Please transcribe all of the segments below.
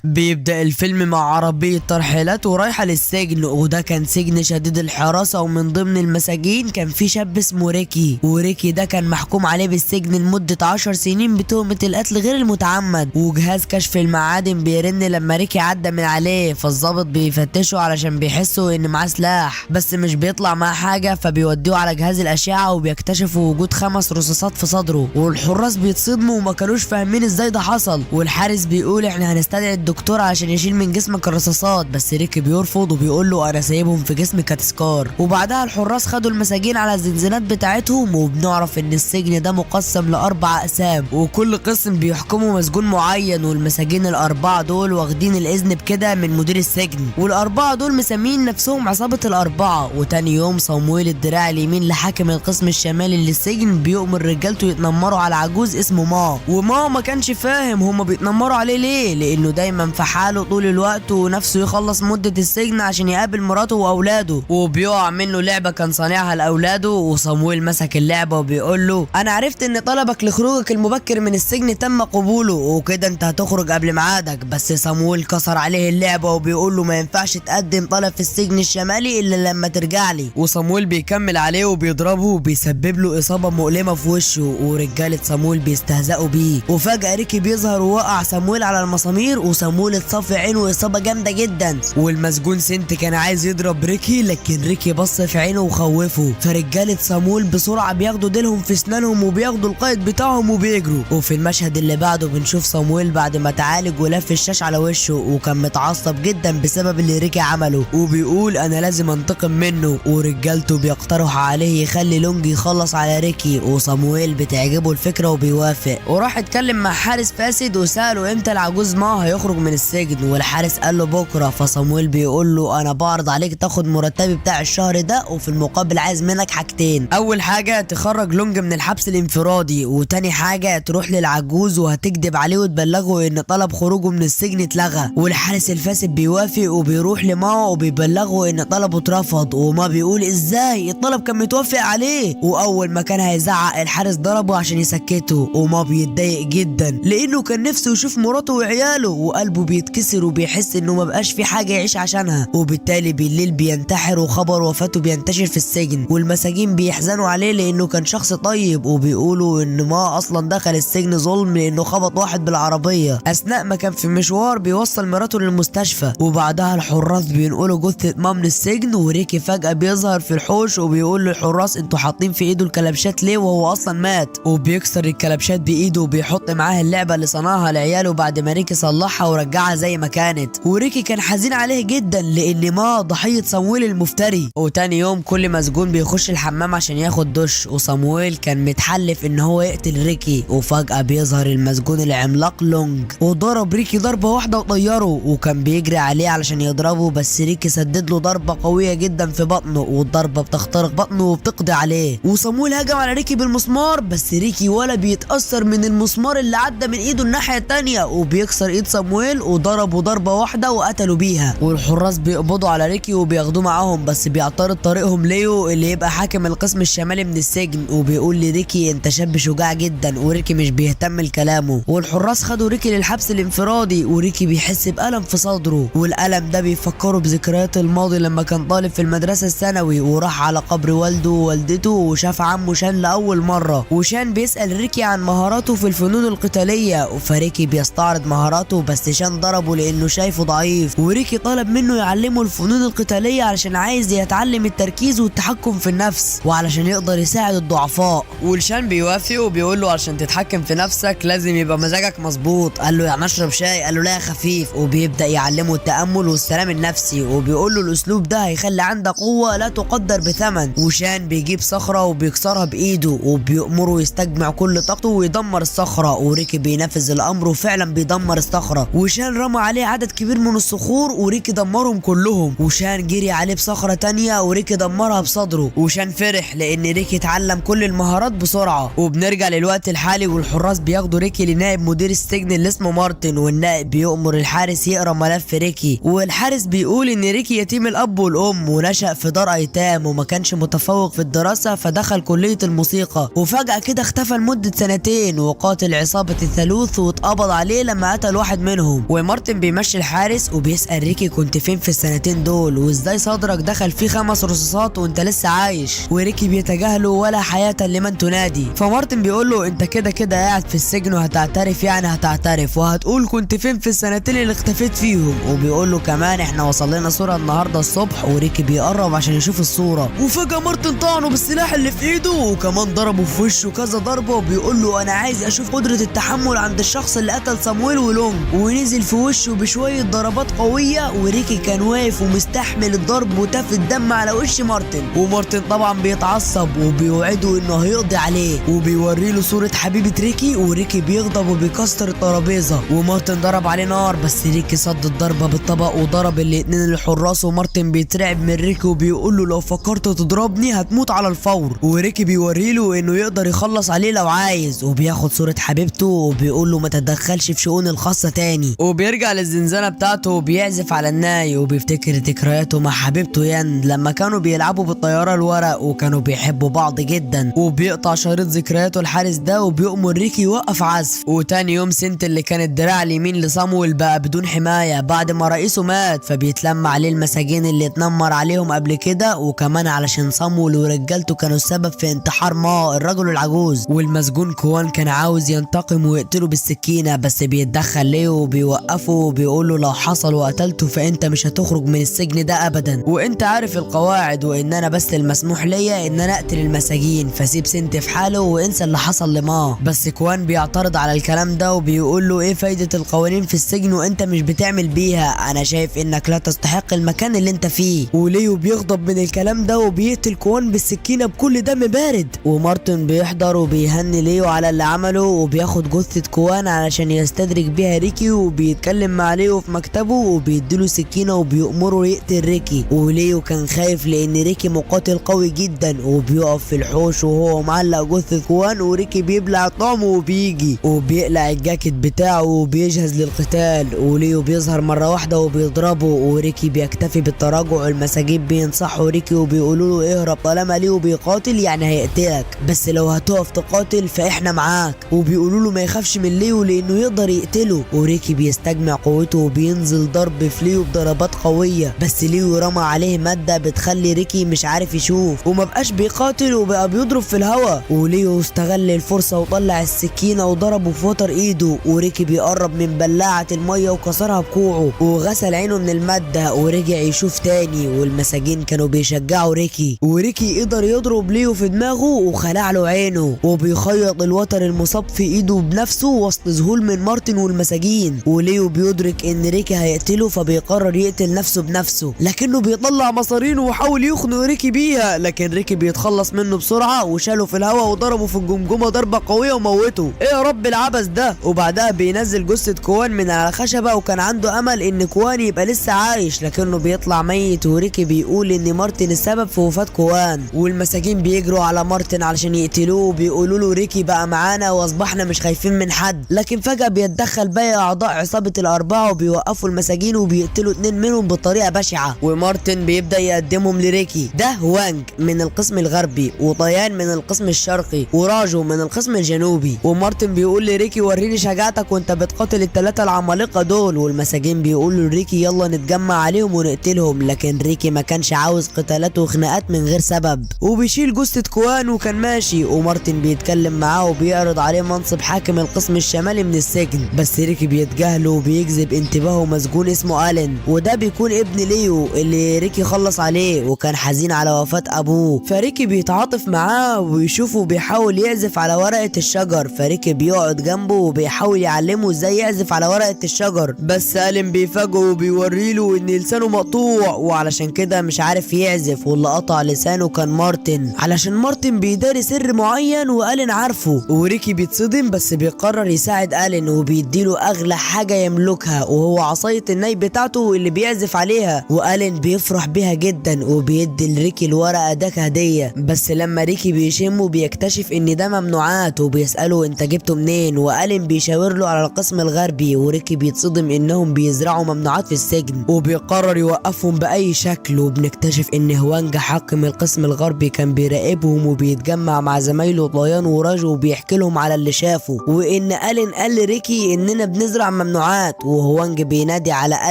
بيبدأ الفيلم مع عربية ترحيلات ورايحة للسجن، وده كان سجن شديد الحراسة، ومن ضمن المساجين كان في شاب اسمه ريكي، وريكي ده كان محكوم عليه بالسجن لمدة 10 سنين بتهمة القتل غير المتعمد. وجهاز كشف المعادن بيرن لما ريكي عدى من عليه، فالظابط بيفتشه علشان بيحسوا ان معاه سلاح، بس مش بيطلع معاه حاجة، فبيوديه على جهاز الأشعة وبيكتشفوا وجود 5 رصاصات في صدره. والحراس بيتصدموا وما كانوش فاهمين ازاي ده حصل، والحارس بيقول احنا هنستدعي الدكتور عشان يشيل من جسمك الرصاصات، بس ريكي بيرفض وبيقول له انا سايبهم في جسمي كتذكار. وبعدها الحراس خدوا المساجين على الزنزانات بتاعتهم، وبنعرف ان السجن ده مقسم ل4 اقسام، وكل قسم بيحكموا مسجون معين، والمساجين ال4 دول واخدين الاذن بكده من مدير السجن، وال4 دول مسمين نفسهم عصابة ال4. وتاني يوم صمويل الدراع اليمين لحاكم القسم الشمالي للسجن بيؤمر رجالته يتنمروا على عجوز اسمه وما ما كانش فاهم هما بيتنمروا عليه ليه، لانه دايما في حاله طول الوقت ونفسه يخلص مدة السجن عشان يقابل مراته واولاده، وبيقع منه لعبة كان صانعها لاولاده. وصمويل مسك اللعبة وبيقول له انا عرفت ان طلبك لخروجك المبكر من السجن تم قبوله، وكده انت هتخرج قبل ميعادك. بس صمويل كسر عليه اللعبة وبيقول له ما ينفعش تقدم طلب في السجن الشمالي الا لما ترجع لي. وصمويل بيكمل عليه وبيضربه وبيسبب له اصابة مؤلمة في وشه، ورجالة صمويل بيستهزئوا بيه. وفجأة ريكي بيظهر ووقع صمويل على المسامير، وصمويل اتصفى عينه اصابة جامدة جدا. والمسجون سنت كان عايز يضرب ريكي، لكن ريكي بص في عينه وخوفه، فرجالة صمويل بسرعة بياخدوا ديلهم في اسنانهم وبياخدوا القائد بتاعهم وبيجروا. وفي المشهد اللي بعده بنشوف صمويل بعد ما تعالج ولف الشاش على وشه، وكان متعصب جدا بسبب اللي ريكي عمله، وبيقول انا لازم انتقم منه. ورجالته بيقترحوا عليه يخلي لونج يخلص على ريكي، وصمويل بتعجبه الفكرة وبيوافق. وراح اتكلم مع حارس فاسد وسأله امتى العجوز هيخرج من السجن، والحارس قال له بكره. فصمويل بيقول له انا بعرض عليك تاخد مرتبي بتاع الشهر ده، وفي المقابل عايز منك حاجتين، اول حاجه تخرج لونج من الحبس الانفرادي، وتاني حاجه تروح للعجوز وهتكدب عليه وتبلغه ان طلب خروجه من السجن اتلغى. والحارس الفاسد بيوافق وبيروح لماو وبيبلغه ان طلبه اترفض، وما بيقول ازاي الطلب كان متوافق عليه. واول ما كان هيزعق الحارس ضربه عشان يسكته، وما بيتضايق جدا لانه كان نفسه يشوف مراته وعياله، وقلبه بيتكسر وبيحس انه مبقاش في حاجه يعيش عشانها. وبالتالي بالليل بينتحر وخبر وفاته بينتشر في السجن، والمساجين بيحزنوا عليه لانه كان شخص طيب، وبيقولوا ان ما اصلا دخل السجن ظلم لانه خبط واحد بالعربيه اثناء ما كان في مشوار بيوصل مراته للمستشفى. وبعدها الحراس بينقلوا جثه من السجن، وريكي فجاه بيظهر في الحوش وبيقول للحراس انتوا حاطين في ايده الكلبشات ليه وهو اصلا مات، وبيكسر الكلبشات بايده وبيحط معاها اللعبه اللي صنعها لعياله بعد ما ريكي صلحها ورجعها زي ما كانت. وريكي كان حزين عليه جدا لان ما ضحيه صمويل المفتري. وتاني يوم كل مسجون بيخش الحمام عشان ياخد دش، وصمويل كان متحلف ان هو يقتل ريكي. وفجاه بيظهر المسجون العملاق لونج وضرب ريكي ضربه واحده وطيره، وكان بيجري عليه علشان يضربه، بس ريكي سدد له ضربه قويه جدا في بطنه، والضربه بتخترق بطنه وبتقضي عليه. وصمويل هجم على ريكي بالمسمار، بس ريكي ولا بيتاثر من المسمار اللي عدى من ايده الناحيه التانيه، وبيكسر ايد صمويل وضربه ضربه واحده وقتلوا بيها. والحراس بيقبضوا على ريكي وبياخدوه معاهم، بس بيعترض طريقهم ليو اللي يبقى حاكم القسم الشمالي من السجن، وبيقول لريكي انت شاب شجاع جدا، وريكي مش بيهتم لكلامه. والحراس خدوا ريكي للحبس الانفرادي، وريكي بيحس بألم في صدره، والألم ده بيفكره بذكريات الماضي لما كان طالب في المدرسة الثانوي وراح على قبر والده ووالدته وشاف عمه شان لأول مرة. وشان بيسأل ريكي عن مهاراته في الفنون القتالية، فريكي بيستعرض مهاراته، بس شان ضربه لأنه شايفه ضعيف، وريكي طلب منه يعلمه الفنون القتالية علشان عايز يتعلم التركيز والتحكم في النفس وعلشان يقدر يساعد الضعفاء. والشان بيوافق وبيقول له عشان تتحكم في نفسك لازم يبقى مزاجك مظبوط. قال له يعني اشرب شاي؟ قال له لا يا خفيف. وبيبدأ يعلمه التأمل والسلام النفسي، وبيقول له الأسلوب ده هيخلي عندك قوة لا تقدر بثمن. وشان بيجيب صخرة وبيكسرها بإيده وبيأمره يستجمع كل طاقته ويدمر الصخرة، وريكي بينفذ الأمر وفعلا بيدمر الصخرة. وشان رمى عليه عدد كبير من الصخور وريكي دمرهم كلهم. وشان جري عليه بصخرة تانية وريكي دمرها بصدره. وشان فرح لأن ريكي اتعلم كل المهارات بسرعة. وبنرجع للوقت الحالي والحراس بياخدوا ريكي لنائب مدير السجن اللي اسمه مارتن، والنائب بيؤمر الحارس يقرا ملف ريكي، والحارس بيقول ان ريكي يتيم الاب والام ونشأ في دار ايتام وما كانش متفوق في الدراسة فدخل كلية الموسيقى، وفجأة كده اختفى لمدة 2 سنين وقاتل عصابة الثالوث واتقبض عليه لما قتل واحد منهم. بينهم. ومارتن بيمشي الحارس وبيسأل ريكي كنت فين في السنتين دول وازاي صدرك دخل فيه 5 رصاصات وانت لسه عايش. وريكي بيتجاهله ولا حياة لمن تنادي. فمارتن بيقول له انت كده كده قاعد في السجن وهتعترف، يعني هتعترف وهتقول كنت فين في السنتين اللي اختفيت فيهم. وبيقول له كمان احنا وصل لنا صورة النهارده الصبح. وريكي بيقرب عشان يشوف الصورة وفجأة مارتن طعنه بالسلاح اللي في ايده وكمان ضربه في وشه كذا ضربة. وبيقول له انا عايز اشوف قدرة التحمل عند الشخص اللي قتل صامويل ولونج. ونزل في وشه بشوية ضربات قوية. وريكي كان واقف ومستحمل الضرب وتف الدم على وش مارتن. ومارتن طبعا بيتعصب وبيوعده انه هيقضي عليه وبيوري له صورة حبيبة ريكي. وريكي بيغضب وبيكسر الترابيزة ومارتن ضرب عليه نار بس ريكي صد الضربة بالطبق وضرب الاتنين الحراس. ومارتن بيترعب من ريكي وبيقول له لو فكرت تضربني هتموت على الفور. وريكي بيوري له انه يقدر يخلص عليه لو عايز. وبياخد صورة حبيبته وبيقول له ما تتدخلش في شؤون الخاصة تاني. وبيرجع للزنزانة بتاعته وبيعزف على الناي وبيفتكر ذكرياته مع حبيبته يان لما كانوا بيلعبوا بالطيارة الورق وكانوا بيحبوا بعض جدا. وبيقطع شريط ذكرياته الحارس ده وبيأمر ريكي يوقف عزف. وتاني يوم سنت اللي كانت دراع اليمين لصامويل بقى بدون حماية بعد ما رئيسه مات. فبيتلم عليه المساجين اللي اتنمر عليهم قبل كده وكمان علشان صامويل ورجالته كانوا السبب في انتحار ما الرجل العجوز. والمسجون كوان كان عاوز ينتقم ويقتله بالسكينة بس بيتدخل ليه وبيوقفه وبيقول له لو حصل وقتلته فانت مش هتخرج من السجن ده ابدا وانت عارف القواعد وان انا بس المسموح ليا ان انا اقتل المساجين فسيب سنت في حاله وانسى اللي حصل لما. بس كوان بيعترض على الكلام ده وبيقول له ايه فايدة القوانين في السجن وانت مش بتعمل بيها، انا شايف انك لا تستحق المكان اللي انت فيه. وليو بيغضب من الكلام ده وبيقتل كوان بالسكينة بكل دم بارد. ومارتن بيحضر وبيهني ليو على اللي عمله وبياخد جثة كوان علشان يستدرك بيها ريكي وبيتكلم مع ليو في مكتبه وبيديله سكينة وبيأمره يقتل ريكي. وليو كان خايف لان ريكي مقاتل قوي جدا وبيقف في الحوش وهو معلق جثة كوان وريكي بيبلع طعمه وبيجي وبيقلع الجاكيت بتاعه وبيجهز للقتال. وليو بيظهر مرة واحدة وبيضربه وريكي بيكتفي بالتراجع. المساجين بينصحوا ريكي وبيقولوا له اهرب طالما ليو بيقاتل يعني هيقتلك بس لو هتقف تقاتل فاحنا معاك. وبيقولوا له ما يخافش من ليو لانه يقدر يقتله. وريكي بيستجمع قوته وبينزل ضرب في ليو بضربات قوية بس ليو رمى عليه مادة بتخلي ريكي مش عارف يشوف ومبقاش بيقاتل وبقى بيضرب في الهوا. وليو استغل الفرصة وطلع السكينة وضربه في وتر ايده. وريكي بيقرب من بلاعة المية وكسرها بكوعه وغسل عينه من المادة ورجع يشوف تاني. والمساجين كانوا بيشجعوا ريكي وريكي قدر يضرب ليو في دماغه وخلع له عينه وبيخيط الوتر المصاب في ايده بنفسه وسط ذهول من مارتن والمساجين. وليو بيدرك ان ريكي هيقتله فبيقرر يقتل نفسه بنفسه لكنه بيطلع مصارينه وحاول يخنق ريكي بيها لكن ريكي بيتخلص منه بسرعة وشاله في الهواء وضربه في الجمجمة ضربة قوية وموته. ايه يا رب العبث ده. وبعدها بينزل جثة كوان من على الخشبة وكان عنده امل ان كوان يبقى لسه عايش لكنه بيطلع ميت. وريكي بيقول ان مارتن السبب في وفاة كوان. والمساجين بيجروا على مارتن علشان يقتلوه وبيقولوا له ريكي بقى معانا واصبحنا مش خايفين من حد. لكن فجأة بيتدخل باقي اعضاء عصابة الاربعة وبيوقفوا المساجين وبيقتلوا 2 منهم بطريقة بشعة. ومارتن بيبدأ يقدمهم لريكي. ده وانج من القسم الغربي وطيان من القسم الشرقي وراجو من القسم الجنوبي. ومارتن بيقول لريكي وريني شجاعتك وانت بتقاتل ال3 العمالقة دول. والمساجين بيقولوا لريكي يلا نتجمع عليهم ونقتلهم لكن ريكي ما كانش عاوز قتالات وخناقات من غير سبب وبيشيل جثة كوان وكان ماشي. ومارتن بيتكلم معاه وبيعرض عليه منصب حاكم القسم الشمالي من السجن بس ريكي بيتجاهله وبيجذب انتباهه مسجون اسمه ألين وده بيكون ابن ليو اللي ريكي خلص عليه وكان حزين على وفاة ابوه. فريكي بيتعاطف معاه ويشوفه بيحاول يعزف على ورقة الشجر. فريكي بيقعد جنبه وبيحاول يعلمه ازاي يعزف على ورقة الشجر بس ألين بيفاجئه وبيوريله ان لسانه مقطوع وعلشان كده مش عارف يعزف واللي قطع لسانه كان مارتن علشان مارتن بيداري سر معين وألين عارفه. وريكي بيتصدم بس بيقرر يساعد ألين وبيديله اغلى حاجة يملكها وهو عصاية الناي بتاعته اللي بيعزف عليها. وألين بيفرح بيها جدا وبيدي لريكي الورقة ده كهدية بس لما ريكي بيشمه بيكتشف ان ده ممنوعات وبيسأله انت جبته منين. وألين بيشاور له على القسم الغربي وريكي بيتصدم انهم بيزرعوا ممنوعات في السجن وبيقرر يوقفهم بأي شكل. وبنكتشف ان هوانج حاكم القسم الغربي كان بيراقبهم وبيتجمع مع زمايله طيان وراجو وبيحكي لهم على اللي شافه وان ألين قال لريكي اننا بنزرع ممنوعات. وهوانج بينادي على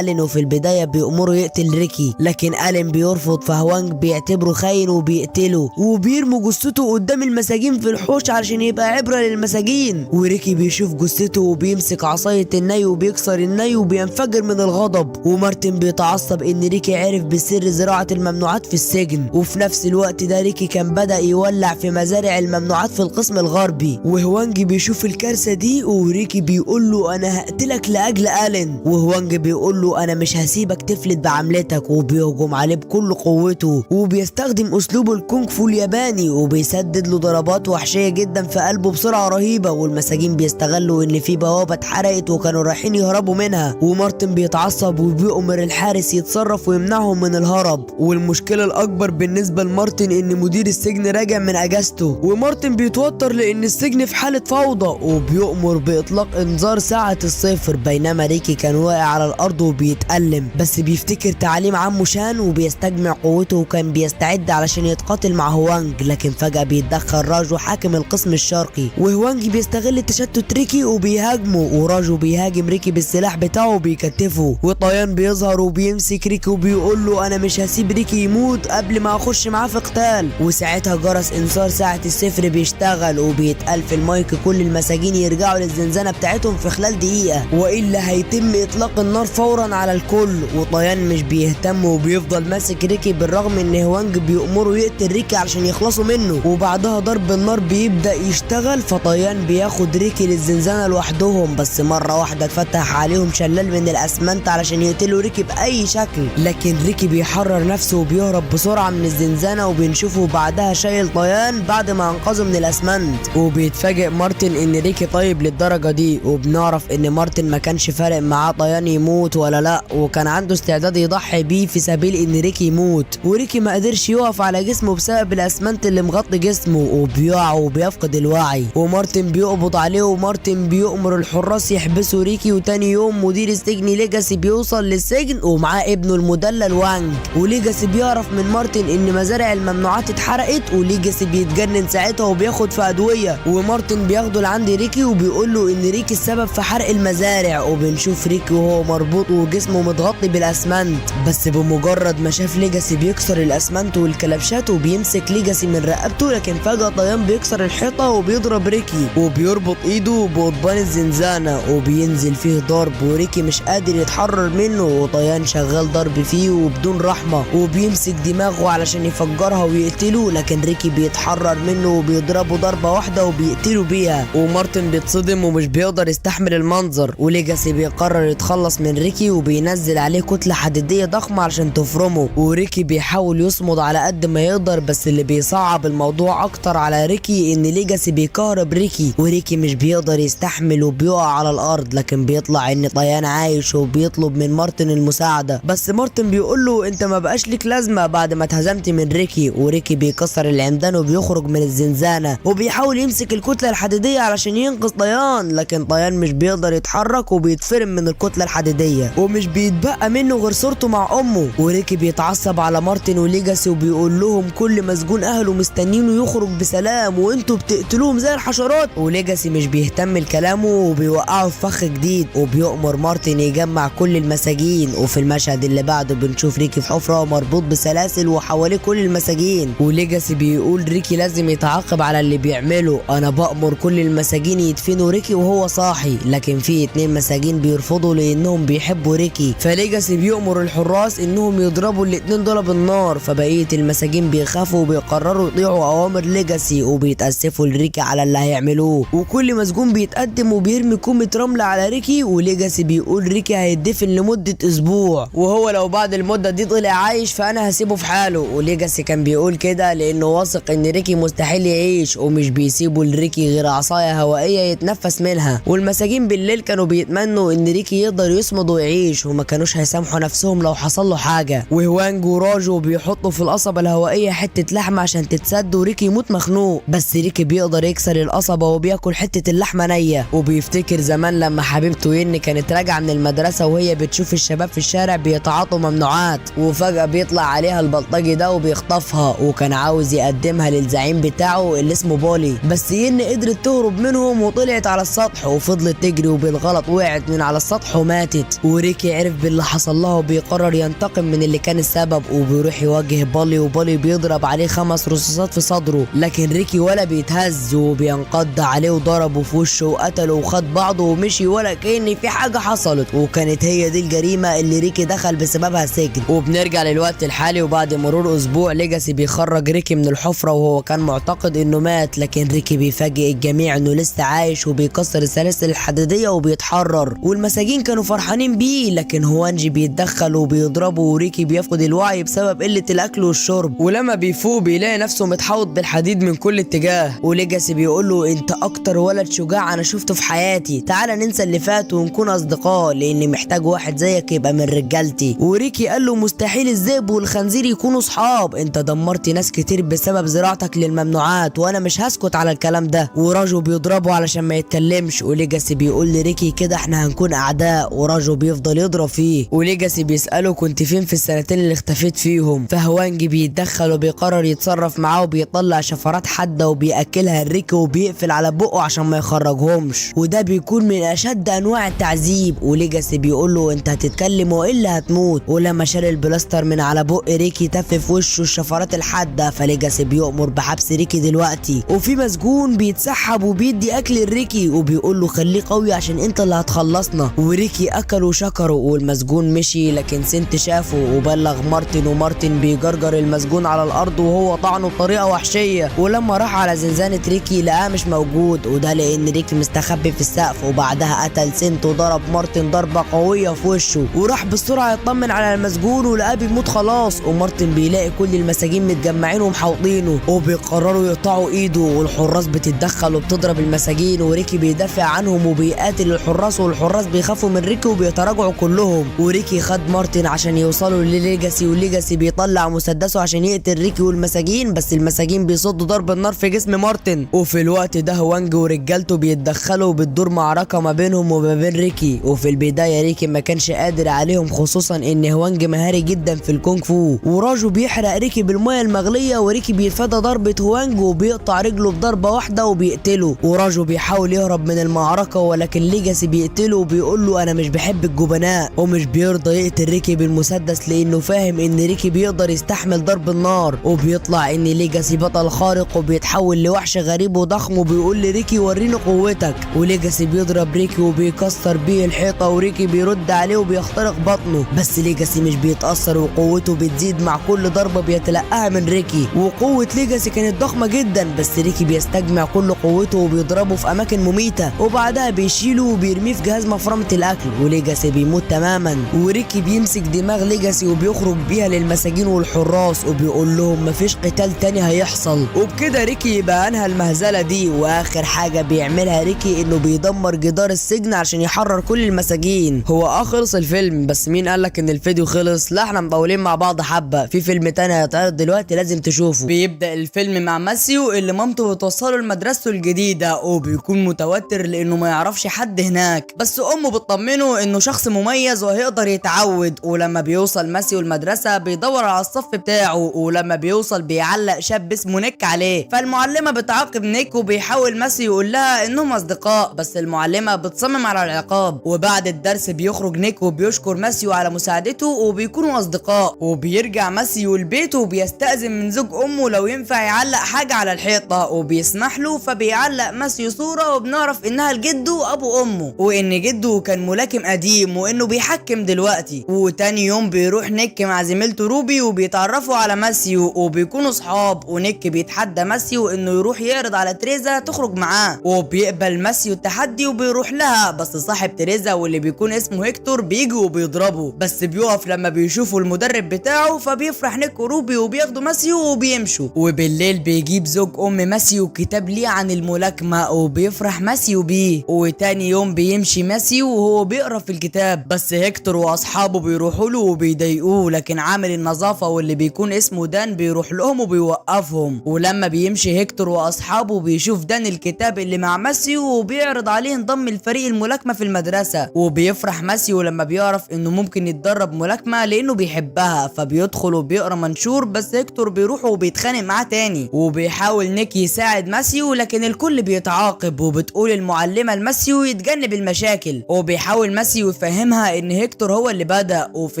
ألين وفي البداية بيأمره يقتل ريكي، لكن ألين بيرفض، فهوانج بيعتبره خاين وبيقتله وبيرموا جثته قدام المساجين في الحوش علشان يبقى عبرة للمساجين. وريكي بيشوف جثته وبيمسك عصاية الني وبيكسر الني وبينفجر من الغضب. ومارتن بيتعصب ان ريكي عرف بسر زراعة الممنوعات في السجن، وفي نفس الوقت ده ريكي كان بدأ يولع في مزارع الممنوعات في القسم الغربي. وهوانج بيشوف الكارثة دي وريكي بيقول له انا هقتلك لاجل ألين. وهوانج بيقول له انا مش هسيبك تفلت بعملتك، وبيهجم عليه بكل قوته وبيستخدم اسلوب الكونغ فو الياباني وبيسدد له ضربات وحشية جدا في قلبه بسرعة رهيبة. والمساجين بيستغلوا ان في بوابة اتحرقت وكانوا رايحين يهربوا منها، ومارتن بيتعصب وبيأمر الحارس يتصرف ويمنعهم من الهرب. والمشكلة الاكبر بالنسبة لمارتن ان مدير السجن راجع من اجازته، ومارتن بيتوتر لان السجن في حالة فوضى، وبيأمر باطلاق انذار ساعة الصفر. بينما ريكي كان واقع على الارض وبيتألم، بس بيفتكر تعليم عمه شان وبيستجمع قوته وكان بيستعد علشان يتقاتل مع هوانج. لكن فجأة بيتدخل راجو حاكم القسم الشرقي، وهوانج بيستغل تشتت ريكي وبيهاجمه، وراجو بيهاجم ريكي بالسلاح بتاعه وبيكتفه. وطيان بيظهر وبيمسك ريكي وبيقول له انا مش هسيب ريكي يموت قبل ما اخش معاه في قتال. وساعتها جرس انذار ساعة الصفر بيشتغل وبيتقال في المايك كل المساجين يرجعوا للزنزانة بتاعتهم في خلال دقيقة، والا هيتم اطلاق النار فورا على الكل. وطيان مش بيهتم وبيفضل ماسك ريكي بالرغم ان هوانج بيأمره يقتل ريكي علشان يخلصوا منه. وبعدها ضرب النار بيبدأ يشتغل، فطيان بياخد ريكي للزنزانة لوحدهم. بس مرة واحدة اتفتح عليهم شلال من الاسمنت علشان يقتلوا ريكي بأي شكل، لكن ريكي بيحرر نفسه وبيهرب بسرعة من الزنزانة وبنشوفه بعدها شايل طيان بعد ما انقذه من الاسمنت. وبيتفاجئ مارتن ان ريكي طيب للدرجة دي، وبنعرف ان مارتن ما كانش فارق معاه طيان يموت ولا لا، وكان عنده استعداد يضحي بيه في سبيل ان ريكي يموت. وريكي ما قدرش يقف على جسمه بسبب الاسمنت اللي مغطي جسمه، وبيقع وبيفقد الوعي. ومارتن بيقبض عليه، ومارتن بيؤمر الحراس يحبسوا ريكي. وتاني يوم مدير السجن ليجاسي بيوصل للسجن ومعاه ابنه المدلل وانج. وليجاسي بيعرف من مارتن ان مزارع الممنوعات اتحرقت، وليجاسي بيتجنن ساعتها وبياخد في ادويه. ومارتن بياخده لعند ريكي وبيقول له ان ريكي السبب في حرق المزارع. وبنشوف ريكي وهو مربوط وجسمه متغطي بالاسمنت، بس بمجرد ما شاف ليجاسي بيكسر الاسمنت والكلبشات وبيمسك ليجاسي من رقبته، لكن فجأة طيان بيكسر الحيطة وبيضرب ريكي وبيربط ايده بقضبان الزنزانة وبينزل فيه ضرب، وريكي مش قادر يتحرر منه. وطيان شغال ضرب فيه وبدون رحمة وبيمسك دماغه علشان يفجرها ويقتله، لكن ريكي بيتحرر منه وبيضربه ضربة واحدة وبيقتله بيها. ومارتن بيتصدم ومش بيقدر يستحمل المنظر، وليجاسي بيقرر يتخلص من ريكي وبينزل عليه كتلة حديدية ضخمة علشان تفرمه. وريكي بيحاول يصمد على قد ما يقدر، بس اللي بيصعب الموضوع اكتر على ريكي ان ليجاسي بيكهرب ريكي، وريكي مش بيقدر يستحمل وبيقع على الارض. لكن بيطلع ان طيان عايش وبيطلب من مارتن المساعدة، بس مارتن بيقول له انت ما بقاش ليك لازمة بعد ما اتهزمت من ريكي. وريكي بيكسر العمدان وبيخرج من الزنزانة وبيحاول يمسك الكتلة الحديدية علشان ينقذ طيان، لكن طيان مش بيقدر يتحرك وبيتفرم من الكتلة الحديدية ومش بيتبقى منه غير صورته مع امه. وريكي بيتعصب على مارتن وليجاسي وبيقول لهم كل مسجون اهله مستنينه يخرج بسلام وانتوا بتقتلوهم زي الحشرات. وليجاسي مش بيهتم لكلامه وبيوقعه في فخ جديد، وبيؤمر مارتن يجمع كل المساجين. وفي المشهد اللي بعده بنشوف ريكي في حفرة مربوط بسلاسل وحواليه كل المساجين. وليجاسي بيقول ريكي لازم يتعاقب على اللي بيعمله، انا بأمر كل المساجين يدفنوا ريكي وهو صاحي. لكن في 2 مساجين بيرفضوا لانهم بيحبوا ريكي، فليجاسي بيؤمر الحراس انهم يضربوا ال2 دول بالنار. فبقية المساجين بيخافوا وبيقرروا يطيعوا اوامر ليجاسي وبيتأسفوا لريكي على اللي هيعملوه. وكل مسجون بيتقدم وبيرمي كومة رمل على ريكي، وليجاسي بيقول ريكي هيتدفن لمدة اسبوع، وهو لو بعد المدة دي طلع عايش فانا هسيبه في حاله. وليجاسي كان بيقول كده لانه واثق ان ريكي مستحيل يعيش، ومش بيسيبوا لريكي غير عصاية هوائية يتنفس منها. والمساجين بالليل كانوا بيتمنوا ان ريكي يقدر يصمد ويعيش، وما كانوش هيسامحوا نفسهم لو حصل له حاجة. وهوانج وراجو بيحطوا في القصبة الهوائية حتة لحمة عشان تتسد وريكي يموت مخنوق، بس ريكي بيقدر يكسر القصبة وبياكل حتة اللحمة نية. وبيفتكر زمان لما حبيبته ين كانت راجعة من المدرسة وهي بتشوف الشباب في الشارع بيتعاطوا ممنوعات، وفجأة بيطلع عليها البلطجي ده وبيخطفها، وكان عاوز يقدمها للزعيم بتاعه اللي اسمه بولي، بس ين قدرت تهرب منهم وطلعت على السطح وفضلت تجري وبالغلط بالغلط وقعت من على السطح وماتت. وريكي عرف باللي حصل لها وبيقرر ينتقم من اللي كان السبب، وبيروح يواجه بالي، وبالي بيضرب عليه 5 رصاصات في صدره، لكن ريكي ولا بيتهز وبينقض عليه وضربه في وشه وقتله وخد بعضه ومشي ولا كأن في حاجه حصلت. وكانت هي دي الجريمه اللي ريكي دخل بسببها سجن. وبنرجع للوقت الحالي، وبعد مرور اسبوع ليجاسي بيخرج ريكي من الحفره وهو كان معتقد انه مات، لكن ريكي بيفاجئ الجميع انه لسه عايش وبيكسر السلاسل الحديديه وبيتحرر. والمساجين كانوا فرحانين بيه، لكن هوانجي بيتدخل وبيضربه، وريكي بيفقد الوعي بسبب قله الاكل والشرب، ولما بيفوق بيلاقي نفسه متحوط بالحديد من كل اتجاه. وليجاسي بيقول له انت اكتر ولد شجاع انا شفته في حياتي، تعال ننسى اللي فات ونكون اصدقاء لاني محتاج واحد زيك يبقى من رجالتي. وريكي قال له مستحيل الذئب والخنزير يكونوا صحاب، انت دمرت ناس كتير بسبب زراعتك للممنوعات وانا مش هسكت على الكلام ده. وراجو بيضربه علشان ما يتكلمش، وليجاسي بيقول لريكي كده احنا هنكون اعداء، وراجو بيفضل يضرب فيه. وليجاسي بيسأله كنت فين في السنتين اللي اختفيت فيهم، فهوانجي بيتدخل وبيقرر يتصرف معاه وبيطلع شفرات حاده وبياكلها لريكي وبيقفل على بقه عشان ما يخرجهمش، وده بيكون من اشد انواع التعذيب. وليجاسي بيقول له انت هتتكلم والا هتموت. ولما شال البلاستر من على بق ريكي تف في وشه الشفرات الحاده، فليجاسي بيؤمر بحبس ريكي دلوقتي. وفي مسجون بيتسحب وبيدي اكل لريكي وبيقول له خليه قوي عشان انت اللي هتخلصنا. وريكي اكل وشكره والمسجون مشي، لكن سنت شافه وبلغ مارتن، ومارتن بيجرجر المسجون على الارض وهو طعنه بطريقه وحشيه. ولما راح على زنزانه ريكي لقاه مش موجود، وده لان ريكي مستخبي في السقف. وبعدها قتل سنت وضرب مارتن ضربه قويه في وشه، وراح بسرعه يطمن على المسجون ولقاه بيموت خلاص. ومارتن بيلاقي كل المساجين متجمعين ومحاوطينه وبيقرروا يقطعوا ايده، والحراس بتتدخل وبتضرب المساجين، وريكي بيدافع عنهم وبيقاتل الحراس، والحراس بيخافوا من ريكي وبيتراجعوا كلهم. وريكي خد مارتن عشان يوصلوا لليجاسي، وليجاسي بيطلع مسدسه عشان يقتل ريكي والمساجين، بس المساجين بيصدوا ضرب النار في جسم مارتن. وفي الوقت ده هوانج ورجالته بيتدخلوا وبتدور معركه ما بينهم وما بين ريكي. وفي البدايه ريكي ما كانش قادر عليهم، خصوصا ان هوانج مهاري جدا في الكونغ فو. وراجو بيحرق ريكي بالميه المغليه، وريكي بيتفادى ضربه هوانج وبيقطع رجله بضربه واحده وبيقتله. وراجو بيحاول يهرب من المعركه، ولكن ليجاسي بيقتله وبيقول له انا مش بحب الجبناء، ومش بيرضى يقتل ريكي بالمسدس لانه فاهم ان ريكي بيقدر يستحمل ضرب النار. وبيطلع ان ليجاسي بطل خارق وبيتحول لوحش غريب وضخم، وبيقول لريكي وريني قوتك. وليجاسي بيضرب ريكي وبيكسر بيه الحيطه، وريكي بيرد عليه وبيخترق بطنه، بس ليجاسي مش بيتاثر وقوته بتزيد مع كل ضربه بيتلقاها من ريكي. وقوه ليجاسي كانت ضخمه جدا، بس ريكي بيستجمع كل قوته وبيضربه في اماكن مميته، وبعدها بيشيله وبيرميه في جهاز مفرمه الاكل، وليجاسي بيموت تماما. وريكي بيمسك دماغ ليجاسي وبيخرج بيها للمساجين والحراس وبيقول لهم مفيش قتال تاني هيحصل. وبكده ريكي يبقى انهى المهزله دي. واخر حاجه بيعملها ريكي انه بيدمر جدار السجن عشان يحرر كل المساجين. هو خلص الفيلم، بس مين قالك ان الفيديو خلص؟ لا احنا مطولين مع بعض حبه، في فيلم تاني هيتعرض دلوقتي لازم تشوفه. بيبدا الفيلم مع ماسيو اللي مامته بتوصله لمدرسته الجديده، وبيكون متوتر لانه ما يعرفش حد هناك، بس امه بتطمنه انه شخص مميز وهيقدر يتعود. ولما بيوصل ماسيو المدرسه بيدور على الصف بتاعه، ولما بيوصل بيعلق شاب اسمه نيك عليه، فالمعلمه بتعاقب نيك وبيحاول ماسيو يقول لها انهم اصدقاء، بس المعلمه بتصمم على العقاب. وبعد الدرس بيخرج نيك وبيشكر ماسيو على مساعدته وبيكونوا اصدقاء. وبيرجع ماسيو البيت وبيستأذن من زوج امه لو ينفع يعلق حاجه على الحيطه، وبيسمح له، فبيعلق ماسيو صوره وبنعرف انها لجده وابو امه، وان جده كان ملاكم قديم وانه بيحكم دلوقتي. وتاني يوم بيروح نيك مع زميلته روبي وبيتعرفوا على ماسيو وبيكونوا صحاب، ونيك بيتحدى ماسيو انه يروح يعرض على تريزا تخرج معاه، وبيقبل ماسيو التحدي وبيروح لها، بس صاحب تريزا واللي بيكون اسمه هيكتور بيجي وبيضربه، بس بيقف لما بيشوفوا المدرب بتاعه، فبيفرح نيك وروبي وبياخدوا ماسيو وبيمشوا. وبالليل بيجيب زوج ام ماسيو كتاب ليه عن الملاكمه وبيفرح ماسيو بيه. وتاني يوم بيمشي ماسيو وهو بيقرا في الكتاب، بس هيكتور واصحابه بيروحوا له وبيضايقوه، لكن عامل النظافه واللي بيكون اسمه دان بيروح لهم وبيوقفهم. ولما بيمشي هيكتور واصحابه بيشوف دان الكتاب اللي مع ماسيو وبيعرض عليه انضم لفريق الملاكمه في المدرسه، وبيفرح ماسيو لما بيعرف انه ممكن يتدرب ملاكمه لانه بيحبها، فبيدخل وبيقرا منشور، بس هيكتور بيروح وبيتخانق معاه تاني. وبيحاول نيك يساعد ماسيو، لكن الكل بيتعاقب، وبتقول المعلمه لماسيو يتجنب يتجنب المشاكل. وبيحاول ماسيو يفهمها ان هيكتور هو اللي بدأ. وفي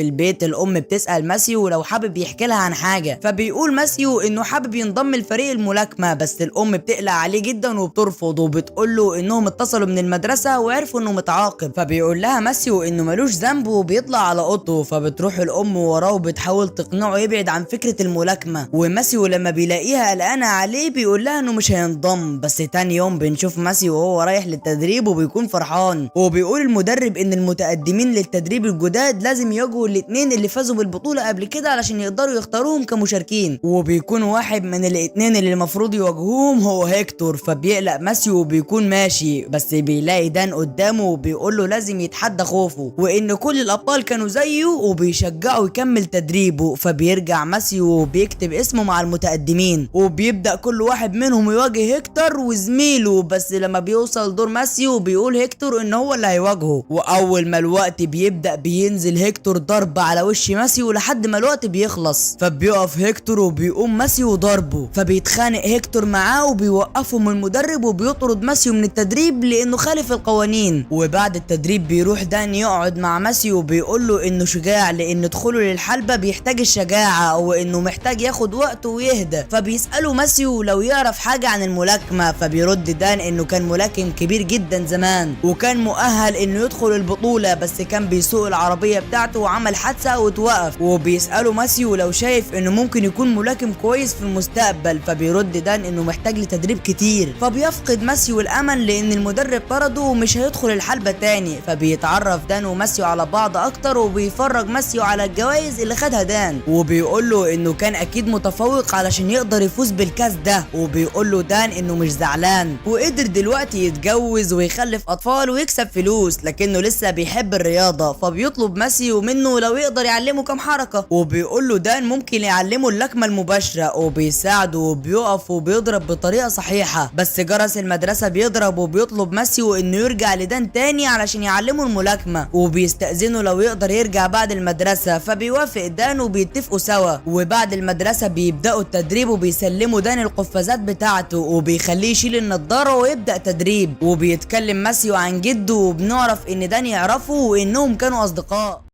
البيت الام بتسأل ماسيو لو حابب يحكي لها عن حاجة، فبيقول ماسيو انه حابب ينضم لفريق الملاكمة، بس الام بتقلق عليه جدا وبترفض وبتقول له انهم اتصلوا من المدرسة وعرفوا انه متعاقب. فبيقول لها ماسيو انه ملوش ذنب وبيطلع على اوضته. فبتروح الام وراه وبتحاول تقنعه يبعد عن فكرة الملاكمة. وماسيو لما بيلاقيها قلقانة عليه بيقول لها انه مش هينضم. بس تاني يوم بنشوف ماسيو وهو رايح للتدريب وبيكون فرحان، وبيقول المدرب ان المتقدمين للتدريب الجداد لازم يواجهوا الاتنين اللي فازوا بالبطولة قبل كده علشان يقدروا يختاروهم كمشاركين. وبيكون واحد من الاتنين اللي المفروض يواجهوهم هو هيكتور. فبيقلق ماسيو وبيكون ماشي، بس بيلاقي دان قدامه وبيقول له لازم يتحدى خوفه وان كل الابطال كانوا زيه وبيشجعه يكمل تدريبه. فبيرجع ماسيو وبيكتب اسمه مع المتقدمين وبيبدأ كل واحد منهم يواجه هيكتور وزميله. بس لما بيوصل دور ماسيو بيقول هيكتور ان هو اللي هيواجهه. واول ما الوقت بيبدأ بينزل هيكتور ضرب على وش ماسيو لحد ما الوقت بيخلص. فبيقف هيكتور وبيقوم ماسيو ضربه. فبيتخانق هيكتور معاه وبيوقفه من المدرب وبيطرد ماسيو من التدريب لانه خالف القوانين. وبعد التدريب بيروح دان يقعد مع ماسيو وبيقول له انه شجاع لان دخوله للحلبة بيحتاج الشجاعة وانه محتاج ياخد وقته ويهدى. فبيسأله ماسيو لو يعرف حاجة عن الملاكمة. فبيرد دان انه كان ملاكم كبير جدا زمان وكان مؤهل انه يدخل البطولة، بس كان بيسوق العربية بتاعته وعمل حادثة وتوقف. وبيسأله ماسيو لو شايف انه ممكن يكون ملاكم كويس في المستقبل. فبيرد دان انه محتاج لتدريب كتير. فبيفقد ماسيو الامل لان المدرب طرده ومش هيدخل الحلبة تاني. فبيتعرف دان وماسيو على بعض اكتر وبيفرج ماسيو على الجوائز اللي خدها دان وبيقول له انه كان اكيد متفوق علشان يقدر يفوز بالكاس ده. وبيقول له دان انه مش زعلان وقدر دلوقتي يتجوز ويخلف اطفال ويكسب فلوس، لكنه لسه بيحب الرياضة. فبيطلب ماسيو منه لو يقدر يعلمه كام حركة. وبيقول له دان ممكن يعلمه اللكمة المباشرة وبيساعده وبيقف وبيضرب بطريقة صحيحة. بس جرس المدرسة بيضرب وبيطلب ماسيو انه يرجع لدان تاني علشان يعلمه الملاكمة وبيستأذنه لو يقدر يرجع بعد المدرسة. فبيوافق دان وبيتفقوا سوا. وبعد المدرسة بيبدأوا التدريب وبيسلموا دان القفازات بتاعته وبيخليه يشيل النضارة ويبدأ تدريب. وبيتكلم ماسيو عن جده وبنعرف ان دان يعرفه وانهم كانوا اصدقاء.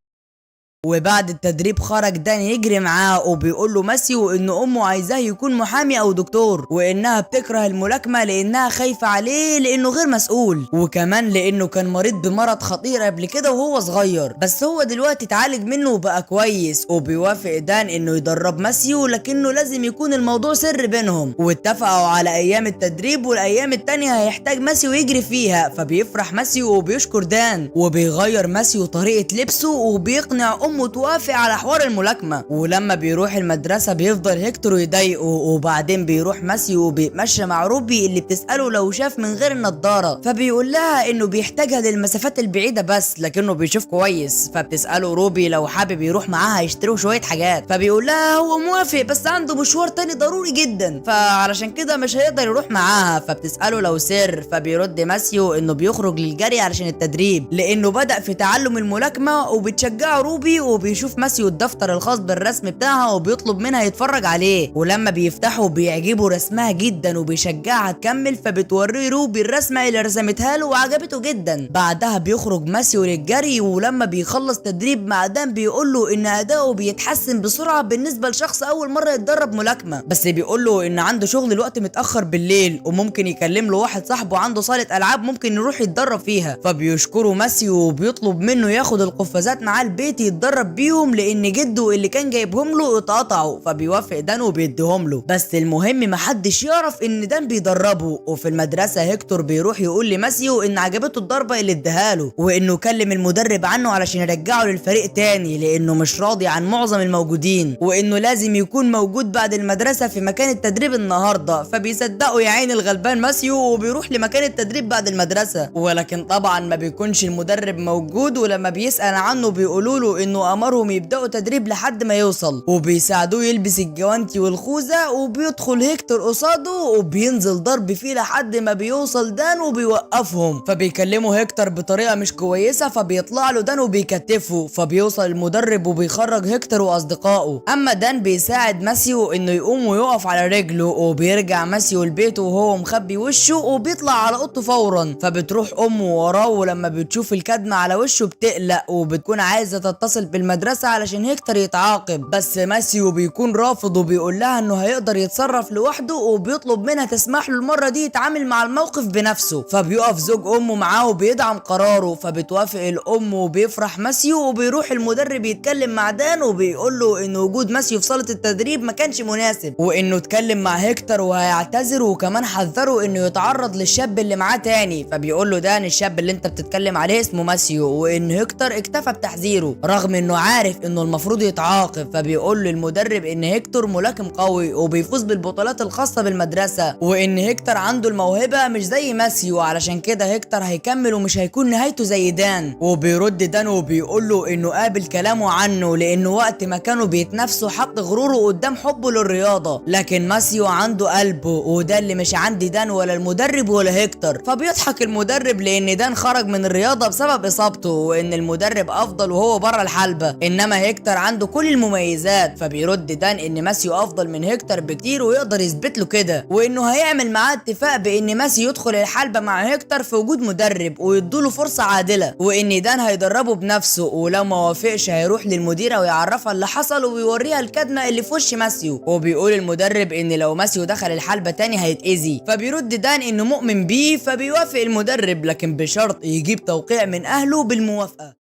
وبعد التدريب خرج دان يجري معاه وبيقول له ماسيو ان امه عايزاه يكون محامي او دكتور وانها بتكره الملاكمه لانها خايفه عليه لانه غير مسؤول وكمان لانه كان مريض بمرض خطير قبل كده وهو صغير، بس هو دلوقتي اتعالج منه وبقى كويس. وبيوافق دان انه يدرب ماسيو لكنه لازم يكون الموضوع سر بينهم. واتفقوا على ايام التدريب والايام التانية هيحتاج ماسيو يجري فيها. فبيفرح ماسيو وبيشكر دان وبيغير ماسيو طريقه لبسه وبيقنع امه توافق على حوار الملاكمه. ولما بيروح المدرسه بيفضل هيكتور يضايقه وبعدين بيروح ماسيو وبيتمشى مع روبي اللي بتساله لو شاف من غير النضاره. فبيقول لها انه بيحتاجها للمسافات البعيده بس لكنه بيشوف كويس. فبتساله روبي لو حابب يروح معاها يشتروا شويه حاجات. فبيقول لها هو موافق بس عنده مشوار تاني ضروري جدا فعلشان كده مش هيقدر يروح معاها. فبتساله لو سر. فبيرد ماسيو انه بيخرج للجري علشان التدريب لانه بدأ في تعلم الملاكمه. وبتشجعه روبي وبيشوف ماسيو الدفتر الخاص بالرسم بتاعها وبيطلب منها يتفرج عليه. ولما بيفتحه بيعجبه رسمها جدا وبيشجعها تكمل. فبتوريه روبي الرسمه اللي رسمتها له وعجبته جدا. بعدها بيخرج ماسيو للجري ولما بيخلص تدريب مع دان بيقول له ان اداؤه بيتحسن بسرعه بالنسبه لشخص اول مره يتدرب ملاكمه، بس بيقول له ان عنده شغل الوقت متاخر بالليل وممكن يكلم له واحد صاحبه عنده صاله العاب ممكن يروح يتدرب فيها. فبيشكره ماسيو وبيطلب منه ياخد القفازات معاه البيت يتدرب بيهم لان جده اللي كان جايبهم له اتقطعوا. فبيوافق دان وبيديهم له، بس المهم محدش يعرف ان دان بيدربه. وفي المدرسه هيكتور بيروح يقول لماسيو ان عجبته الضربه اللي اداها له وانه كلم المدرب عنه علشان يرجعه للفريق تاني لانه مش راضي عن معظم الموجودين وانه لازم يكون موجود بعد المدرسه في مكان التدريب النهارده. فبيصدقوا يا عين الغلبان ماسيو وبيروح لمكان التدريب بعد المدرسه. ولكن طبعا ما بيكونش المدرب موجود ولما بيسأل عنه بيقولوا له وانه امرهم يبداوا تدريب لحد ما يوصل، وبيساعدوه يلبس الجوانتي والخوذه، وبيدخل هيكتور قصاده وبينزل ضرب فيه لحد ما بيوصل دان وبيوقفهم. فبيكلموا هيكتور بطريقه مش كويسه، فبيطلع له دان وبيكتفه، فبيوصل المدرب وبيخرج هيكتور واصدقائه. اما دان بيساعد ماسيو انه يقوم ويقف على رجله، وبيرجع ماسيو لبيته وهو مخبي وشه وبيطلع على اوضته فورا. فبتروح امه وراه، ولما بتشوف الكدمه على وشه بتقلق وبتكون عايزه تتصل بالمدرسه علشان هيكتور يتعاقب، بس ماسيو بيكون رافض وبيقول لها انه هيقدر يتصرف لوحده، وبيطلب منها تسمح له المره دي يتعامل مع الموقف بنفسه. فبيقف زوج امه معاه وبيدعم قراره، فبتوافق الام وبيفرح ماسيو، وبيروح المدرب يتكلم مع دان وبيقول له ان وجود ماسيو في صاله التدريب ما كانش مناسب، وانه اتكلم مع هيكتور وهيعتذر، وكمان حذره انه يتعرض للشاب اللي معاه تاني. فبيقول له دان الشاب اللي انت بتتكلم عليه اسمه ماسيو، وان هيكتور اكتفى بتحذيره رغم انه عارف انه المفروض يتعاقب. فبيقول للمدرب ان هيكتور ملاكم قوي وبيفوز بالبطولات الخاصه بالمدرسه، وان هيكتور عنده الموهبه مش زي ماسيو، علشان كده هيكتور هيكمل ومش هيكون نهايته زي دان. وبيرد دان وبيقول له انه قابل كلامه عنه لانه وقت ما كانوا بيتنافسوا حط غروره قدام حبه للرياضه، لكن ماسيو عنده قلبه، وده اللي مش عندي دان ولا المدرب ولا هيكتور. فبيضحك المدرب لان دان خرج من الرياضه بسبب اصابته، وان المدرب افضل وهو بره الحلبه، انما هيكتور عنده كل المميزات. فبيرد دان ان ماسيو افضل من هيكتور بكتير ويقدر يثبت له كده، وانه هيعمل معاه اتفاق بان ماسيو يدخل الحلبه مع هيكتور في وجود مدرب ويدوله فرصه عادله، وان دان هيدربه بنفسه، ولو ما وافقش هيروح للمديره ويعرفها اللي حصل ويوريها الكدمه اللي في وش ماسيو. وبيقول المدرب ان لو ماسيو دخل الحلبه تاني هيتاذي. فبيرد دان انه مؤمن بيه، فبيوافق المدرب لكن بشرط يجيب توقيع من اهله بالموافقه.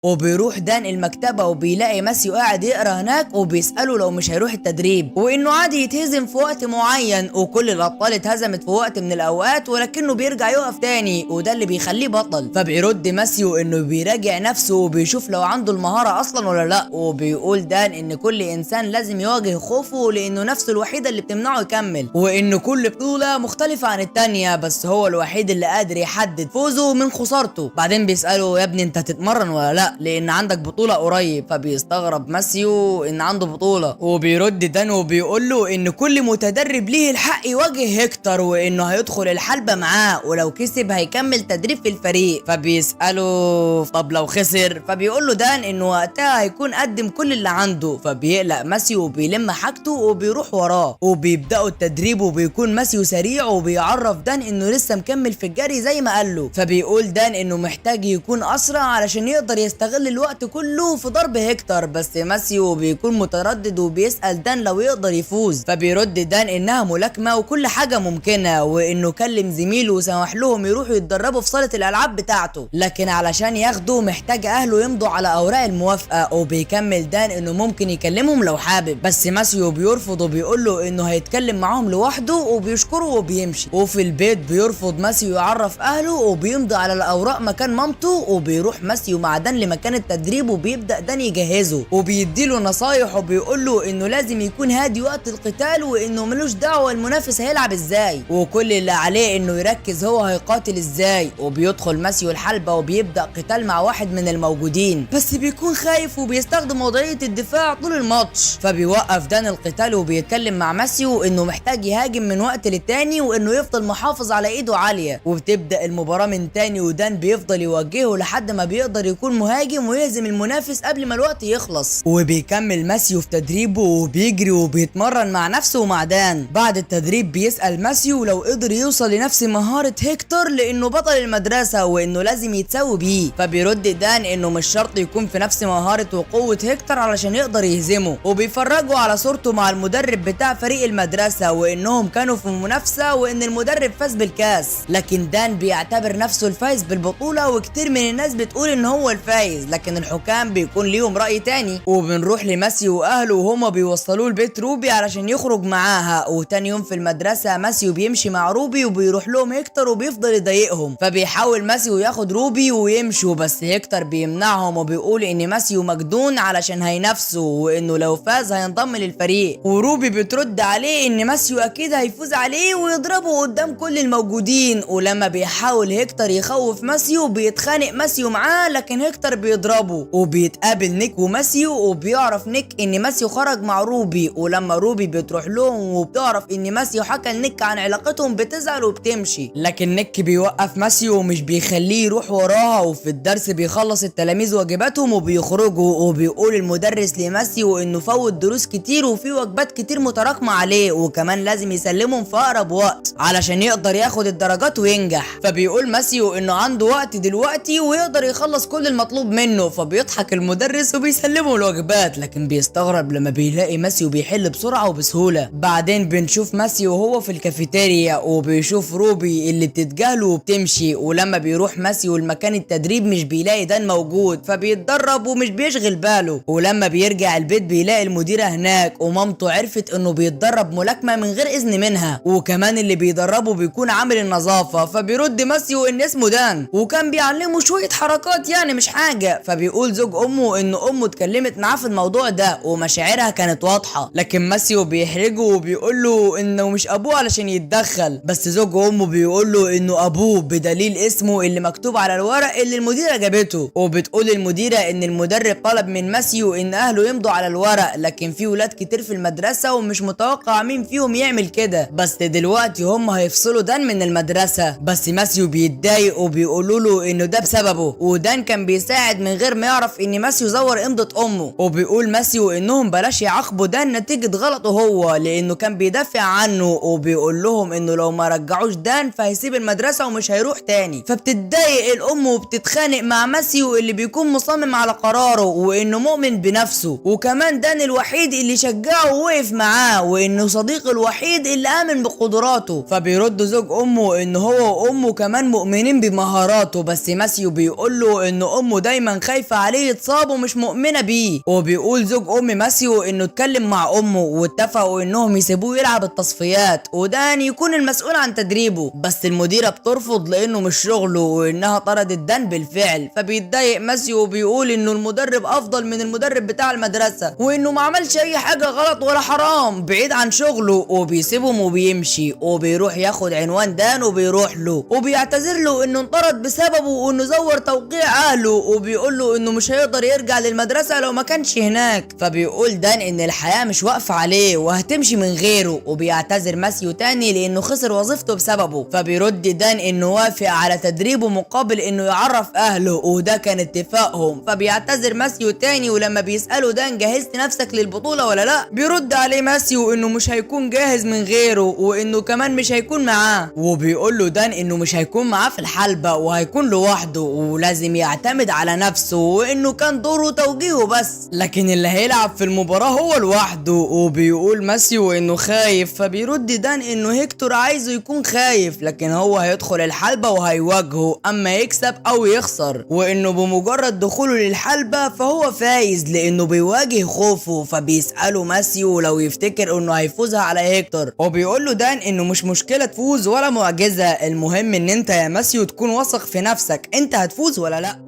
وبيروح دان المكتبة وبيلاقي ماسيو قاعد يقرا هناك، وبيسأله لو مش هيروح التدريب، وانه عادي يتهزم في وقت معين، وكل الابطال اتهزمت في وقت من الاوقات ولكنه بيرجع يقف تاني، وده اللي بيخليه بطل. فبيرد ماسيو انه بيراجع نفسه وبيشوف لو عنده المهارة اصلا ولا لا، وبيقول دان ان كل انسان لازم يواجه خوفه لانه نفسه الوحيدة اللي بتمنعه يكمل، وانه كل بطولة مختلفة عن التانية، بس هو الوحيد اللي قادر يحدد فوزه من خسارته. بعدين بيسأله يا ابني انت هتتمرن ولا لا لان عندك بطولة قريب. فبيستغرب ماسيو ان عنده بطولة، وبيرد دان وبيقول له ان كل متدرب ليه الحق يواجه هيكتور، وانه هيدخل الحلبة معاه ولو كسب هيكمل تدريب في الفريق. فبيسأله طب لو خسر؟ فبيقول له دان انه وقتها هيكون قدم كل اللي عنده. فبيقلق ماسيو وبيلم حاجته وبيروح وراه، وبيبدأوا التدريب، وبيكون ماسيو سريع وبيعرف دان انه لسه مكمل في الجري زي ما قال له. فبيقول دان انه محتاج يكون اسرع علشان يقدر يستغل الوقت كله في ضرب هيكتور، بس ماسيو بيكون متردد وبيسأل دان لو يقدر يفوز. فبيرد دان انها ملاكمة وكل حاجة ممكنة، وانه كلم زميله وسمح لهم يروحوا يتدربوا في صالة الالعاب بتاعته، لكن علشان ياخدوا محتاج اهله يمضوا على اوراق الموافقة. وبيكمل دان انه ممكن يكلمهم لو حابب، بس ماسيو بيرفض وبيقول له انه هيتكلم معاهم لوحده، وبيشكره وبيمشي. وفي البيت بيرفض ماسيو يعرف اهله، وبيمضي على الاوراق مكان مامته، وبيروح ماسيو مع دان لمكان التدريب، وبيبدأ دان يجهزه وبيديله نصايح، وبيقول له انه لازم يكون هادي وقت القتال، وانه ملوش دعوه المنافس هيلعب ازاي، وكل اللي عليه انه يركز هو هيقاتل ازاي. وبيدخل ماسيو الحلبة وبيبدأ قتال مع واحد من الموجودين، بس بيكون خايف وبيستخدم وضعية الدفاع طول الماتش. فبيوقف دان القتال وبيتكلم مع ماسيو انه محتاج يهاجم من وقت للتاني، وانه يفضل محافظ على ايده عالية. وبتبدأ المباراة من تاني، ودان بيفضل يوجهه لحد ما بيقدر يكون مهاجم ويهزم المنافس قبل ما الوقت يخلص. وبيكمل ماسيو في تدريبه وبيجري وبيتمرن مع نفسه ومع دان. بعد التدريب بيسأل ماسيو لو قدر يوصل لنفس مهارة هيكتور لانه بطل المدرسة، وانه لازم يتساوي بيه. فبيرد دان انه مش شرط يكون في نفس مهارة وقوة هيكتور علشان يقدر يهزمه، وبيفرجوا على صورته مع المدرب بتاع فريق المدرسة، وانهم كانوا في منافسة وان المدرب فاز بالكاس، لكن دان بيعتبر نفسه الفايز بالبطولة، وكتير من الناس بتقول ان هو الفايز، لكن الحكام بيكون ليهم رأي تاني. وبنروح لماسيو واهله وهما بيوصلوه لبيت روبي علشان يخرج معاها. وتاني يوم في المدرسة ماسيو بيمشي مع روبي وبيروح لهم هيكتور وبيفضل يضايقهم، فبيحاول ماسيو ياخد روبي ويمشوا، بس هيكتور بيمنعهم وبيقول ان ماسيو مجنون علشان هينافسه، وانه لو فاز هينضم للفريق. وروبي بترد عليه ان ماسيو اكيد هيفوز عليه ويضربه قدام كل الموجودين. ولما بيحاول هيكتور يخوف ماسيو بيتخانق ماسيو معاه، لكن هيكتور الصغير بيضربه. وبيتقابل نيك وماسيو وبيعرف نيك ان ماسيو خرج مع روبي، ولما روبي بتروح لهم وبتعرف ان ماسيو حكى لنيك عن علاقتهم بتزعل وبتمشي. لكن نيك بيوقف ماسيو ومش بيخليه يروح وراها، وفي الدرس بيخلص التلاميذ واجباتهم وبيخرجوا، وبيقول المدرس لماسيو انه فوت دروس كتير وفي وجبات كتير متراكمه عليه، وكمان لازم يسلمهم في اقرب وقت علشان يقدر ياخد الدرجات وينجح. فبيقول ماسيو انه عنده وقت دلوقتي ويقدر يخلص كل المطلوب منه، فبيضحك المدرس وبيسلمه الوجبات، لكن بيستغرب لما بيلاقي ماسيو بيحل بسرعه وبسهوله. بعدين بنشوف ماسيو وهو في الكافيتيريا وبيشوف روبي اللي بتتجاهله وبتمشي، ولما بيروح ماسيو المكان التدريب مش بيلاقي دان موجود، فبيتدرب ومش بيشغل باله. ولما بيرجع البيت بيلاقي المديره هناك، ومامته عرفت انه بيتدرب ملاكمه من غير اذن منها، وكمان اللي بيدربه بيكون عامل النظافه. فبيرد ماسيو ان اسمه دان وكان بيعلمه شويه حركات يعني مش حاجه. فبيقول زوج امه ان امه اتكلمت معاه في الموضوع ده ومشاعرها كانت واضحه، لكن ماسيو بيحرجه وبيقول له انه مش ابوه علشان يتدخل، بس زوج امه بيقول له انه ابوه بدليل اسمه اللي مكتوب على الورق اللي المديره جابته. وبتقول المديره ان المدرب طلب من ماسيو ان اهله يمضوا على الورق، لكن في ولاد كتير في المدرسه ومش متوقع مين فيهم يعمل كده، بس دلوقتي هم هيفصلوا دان من المدرسه. بس ماسيو بيتضايق وبيقولوا له انه ده بسببه، ودان كان بيساعد من غير ما يعرف ان ماسيو زور امضة امه. وبيقول ماسيو انهم بلاش يعاقبوا دان نتيجه غلطه هو لانه كان بيدافع عنه، وبيقول لهم انه لو ما رجعوش دان فهيسيب المدرسه ومش هيروح تاني. فبتتضايق الام وبتتخانق مع ماسيو اللي بيكون مصمم على قراره وانه مؤمن بنفسه، وكمان دان الوحيد اللي شجعه ووقف معاه، وانه صديقه الوحيد اللي امن بقدراته. فبيرد زوج امه ان هو وامه كمان مؤمنين بمهاراته، بس ماسيو بيقول له ان امه دايما خايفه عليه يتصاب ومش مؤمنه بيه. وبيقول زوج ام ماسيو انه اتكلم مع امه واتفقوا انهم يسيبوه يلعب التصفيات ودان يكون المسؤول عن تدريبه، بس المديره بترفض لانه مش شغله وانها طردت دان بالفعل. فبيتضايق ماسيو وبيقول انه المدرب افضل من المدرب بتاع المدرسه، وانه ما عملش اي حاجه غلط ولا حرام بعيد عن شغله. وبيسيبهم وبيمشي وبيروح ياخد عنوان دان وبيروح له وبيعتذر له انه انطرد بسببه وانه زور توقيع اهله، وبيقول له انه مش هيقدر يرجع للمدرسه لو ما كانش هناك. فبيقول دان ان الحياه مش واقفه عليه وهتمشي من غيره، وبيعتذر ماسيو تاني لانه خسر وظيفته بسببه. فبيرد دان انه وافق على تدريبه مقابل انه يعرف اهله، وده كان اتفاقهم. فبيعتذر ماسيو تاني، ولما بيساله دان جهزت نفسك للبطوله ولا لا، بيرد عليه ماسيو انه مش هيكون جاهز من غيره وانه كمان مش هيكون معاه. وبيقول له دان انه مش هيكون معاه في الحلبة وهيكون لوحده ولازم يعتمد على نفسه، وانه كان دوره توجيهه بس، لكن اللي هيلعب في المباراة هو لوحده. وبيقول ماسيو انه خايف، فبيرد دان انه هيكتور عايزه يكون خايف، لكن هو هيدخل الحلبة وهيواجهه اما يكسب او يخسر، وانه بمجرد دخوله للحلبة فهو فايز لانه بيواجه خوفه. فبيسأله ماسيو لو يفتكر انه هيفوزها على هيكتور، وبيقول له دان انه مش مشكلة تفوز ولا معجزة، المهم ان انت يا ماسيو تكون واثق في نفسك، انت هتفوز ولا لا.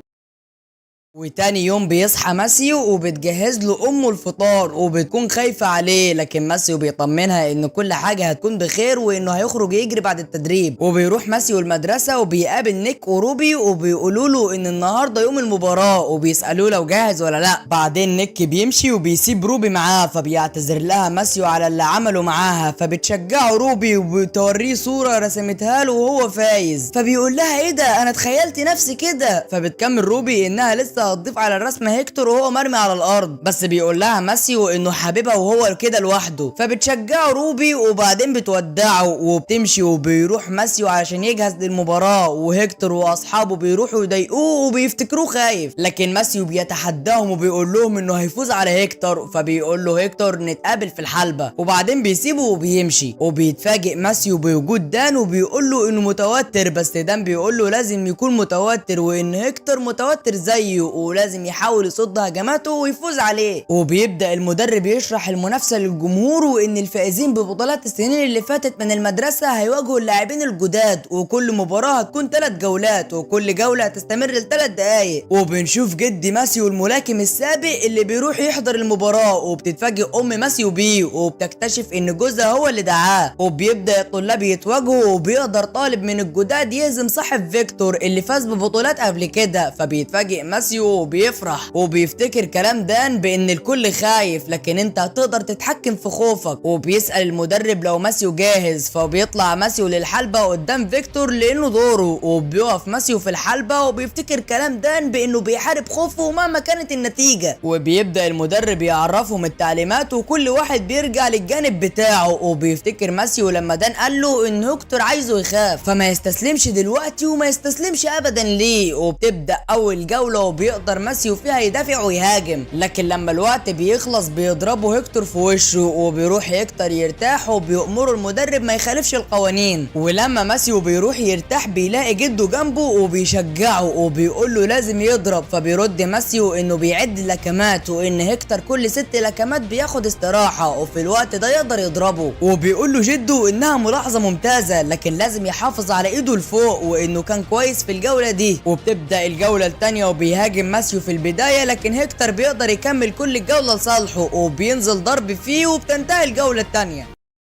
وتاني يوم بيصحى ماسيو وبتجهز له امه الفطار وبتكون خايفة عليه، لكن ماسيو بيطمنها ان كل حاجة هتكون بخير وانه هيخرج يجري بعد التدريب. وبيروح ماسيو المدرسة وبيقابل نيك وروبي وبيقولوا له ان النهاردة يوم المباراة، وبيسألوه لو جاهز ولا لا. بعدين نيك بيمشي وبيسيب روبي معاه، فبيعتذر لها ماسيو على اللي عمله معاها، فبتشجعه روبي وبتوريه صورة رسمتها له وهو فايز. فبيقول لها ايه ده، انا تخيلت نفسي كده. فبتكمل روبي انها لسه هتضيف على الرسمه هيكتور وهو مرمي على الارض، بس بيقول لها ماسيو انه حبيبها وهو كده لوحده. فبتشجعه روبي وبعدين بتودعه وبتمشي، وبيروح ماسيو علشان يجهز للمباراه، وهيكتور واصحابه بيروحوا يضايقوه وبيفتكروه خايف، لكن ماسيو بيتحداهم وبيقول لهم انه هيفوز على هيكتور. فبيقول له هيكتور نتقابل في الحلبه، وبعدين بيسيبه وبيمشي. وبيتفاجئ ماسيو بوجود دان وبيقول له انه متوتر، بس دان بيقول له لازم يكون متوتر وان هيكتور متوتر زيه ولازم يحاول يصد هجماته ويفوز عليه. وبيبدأ المدرب يشرح المنافسة للجمهور وان الفائزين ببطولات السنين اللي فاتت من المدرسة هيواجهوا اللاعبين الجداد، وكل مباراة هتكون 3 جولات وكل جولة هتستمر ل3 دقايق. وبنشوف جد ماسيو الملاكم السابق اللي بيروح يحضر المباراة، وبتتفاجئ ام ماسيو بيه وبتكتشف ان جوزها هو اللي دعاه. وبيبدأ الطلاب يتواجهوا وبيقدر طالب من الجداد يهزم صاحب فيكتور اللي فاز ببطولات قبل كده. فبيتفاجئ ماسيو ماسيو وبيفرح وبيفتكر كلام دان بان الكل خايف لكن انت هتقدر تتحكم في خوفك، وبيسأل المدرب لو ماسيو جاهز، فبيطلع ماسيو للحلبة قدام فيكتور لانه دوره، وبيقف ماسيو في الحلبة وبيفتكر كلام دان بانه بيحارب خوفه مهما كانت النتيجة، وبيبدأ المدرب يعرفهم التعليمات وكل واحد بيرجع للجانب بتاعه. وبيفتكر ماسيو لما دان قال له ان هيكتور عايزه يخاف فما يستسلمش دلوقتي وما يستسلمش ابدا ليه، وبتبدأ اول جولة وبيقدر ماسيو فيها يدافع ويهاجم، لكن لما الوقت بيخلص بيضربه هيكتور في وشه، وبيروح هيكتور يرتاح وبيأمره المدرب ما يخالفش القوانين. ولما ماسيو بيروح يرتاح بيلاقي جده جنبه وبيشجعه وبيقول له لازم يضرب، فبيرد ماسيو انه بيعد لكمات وان هيكتور كل 6 لكمات بياخد استراحة وفي الوقت ده يقدر يضربه، وبيقول له جده انها ملاحظة ممتازة لكن لازم يحافظ على ايده لفوق وانه كان كويس في الجولة دي. وبتبدأ الجولة التانية وبيهاجم ماسيو في البداية لكن هيكتور بيقدر يكمل كل الجولة لصالحه وبينزل ضرب فيه وبتنتهي الجولة التانية.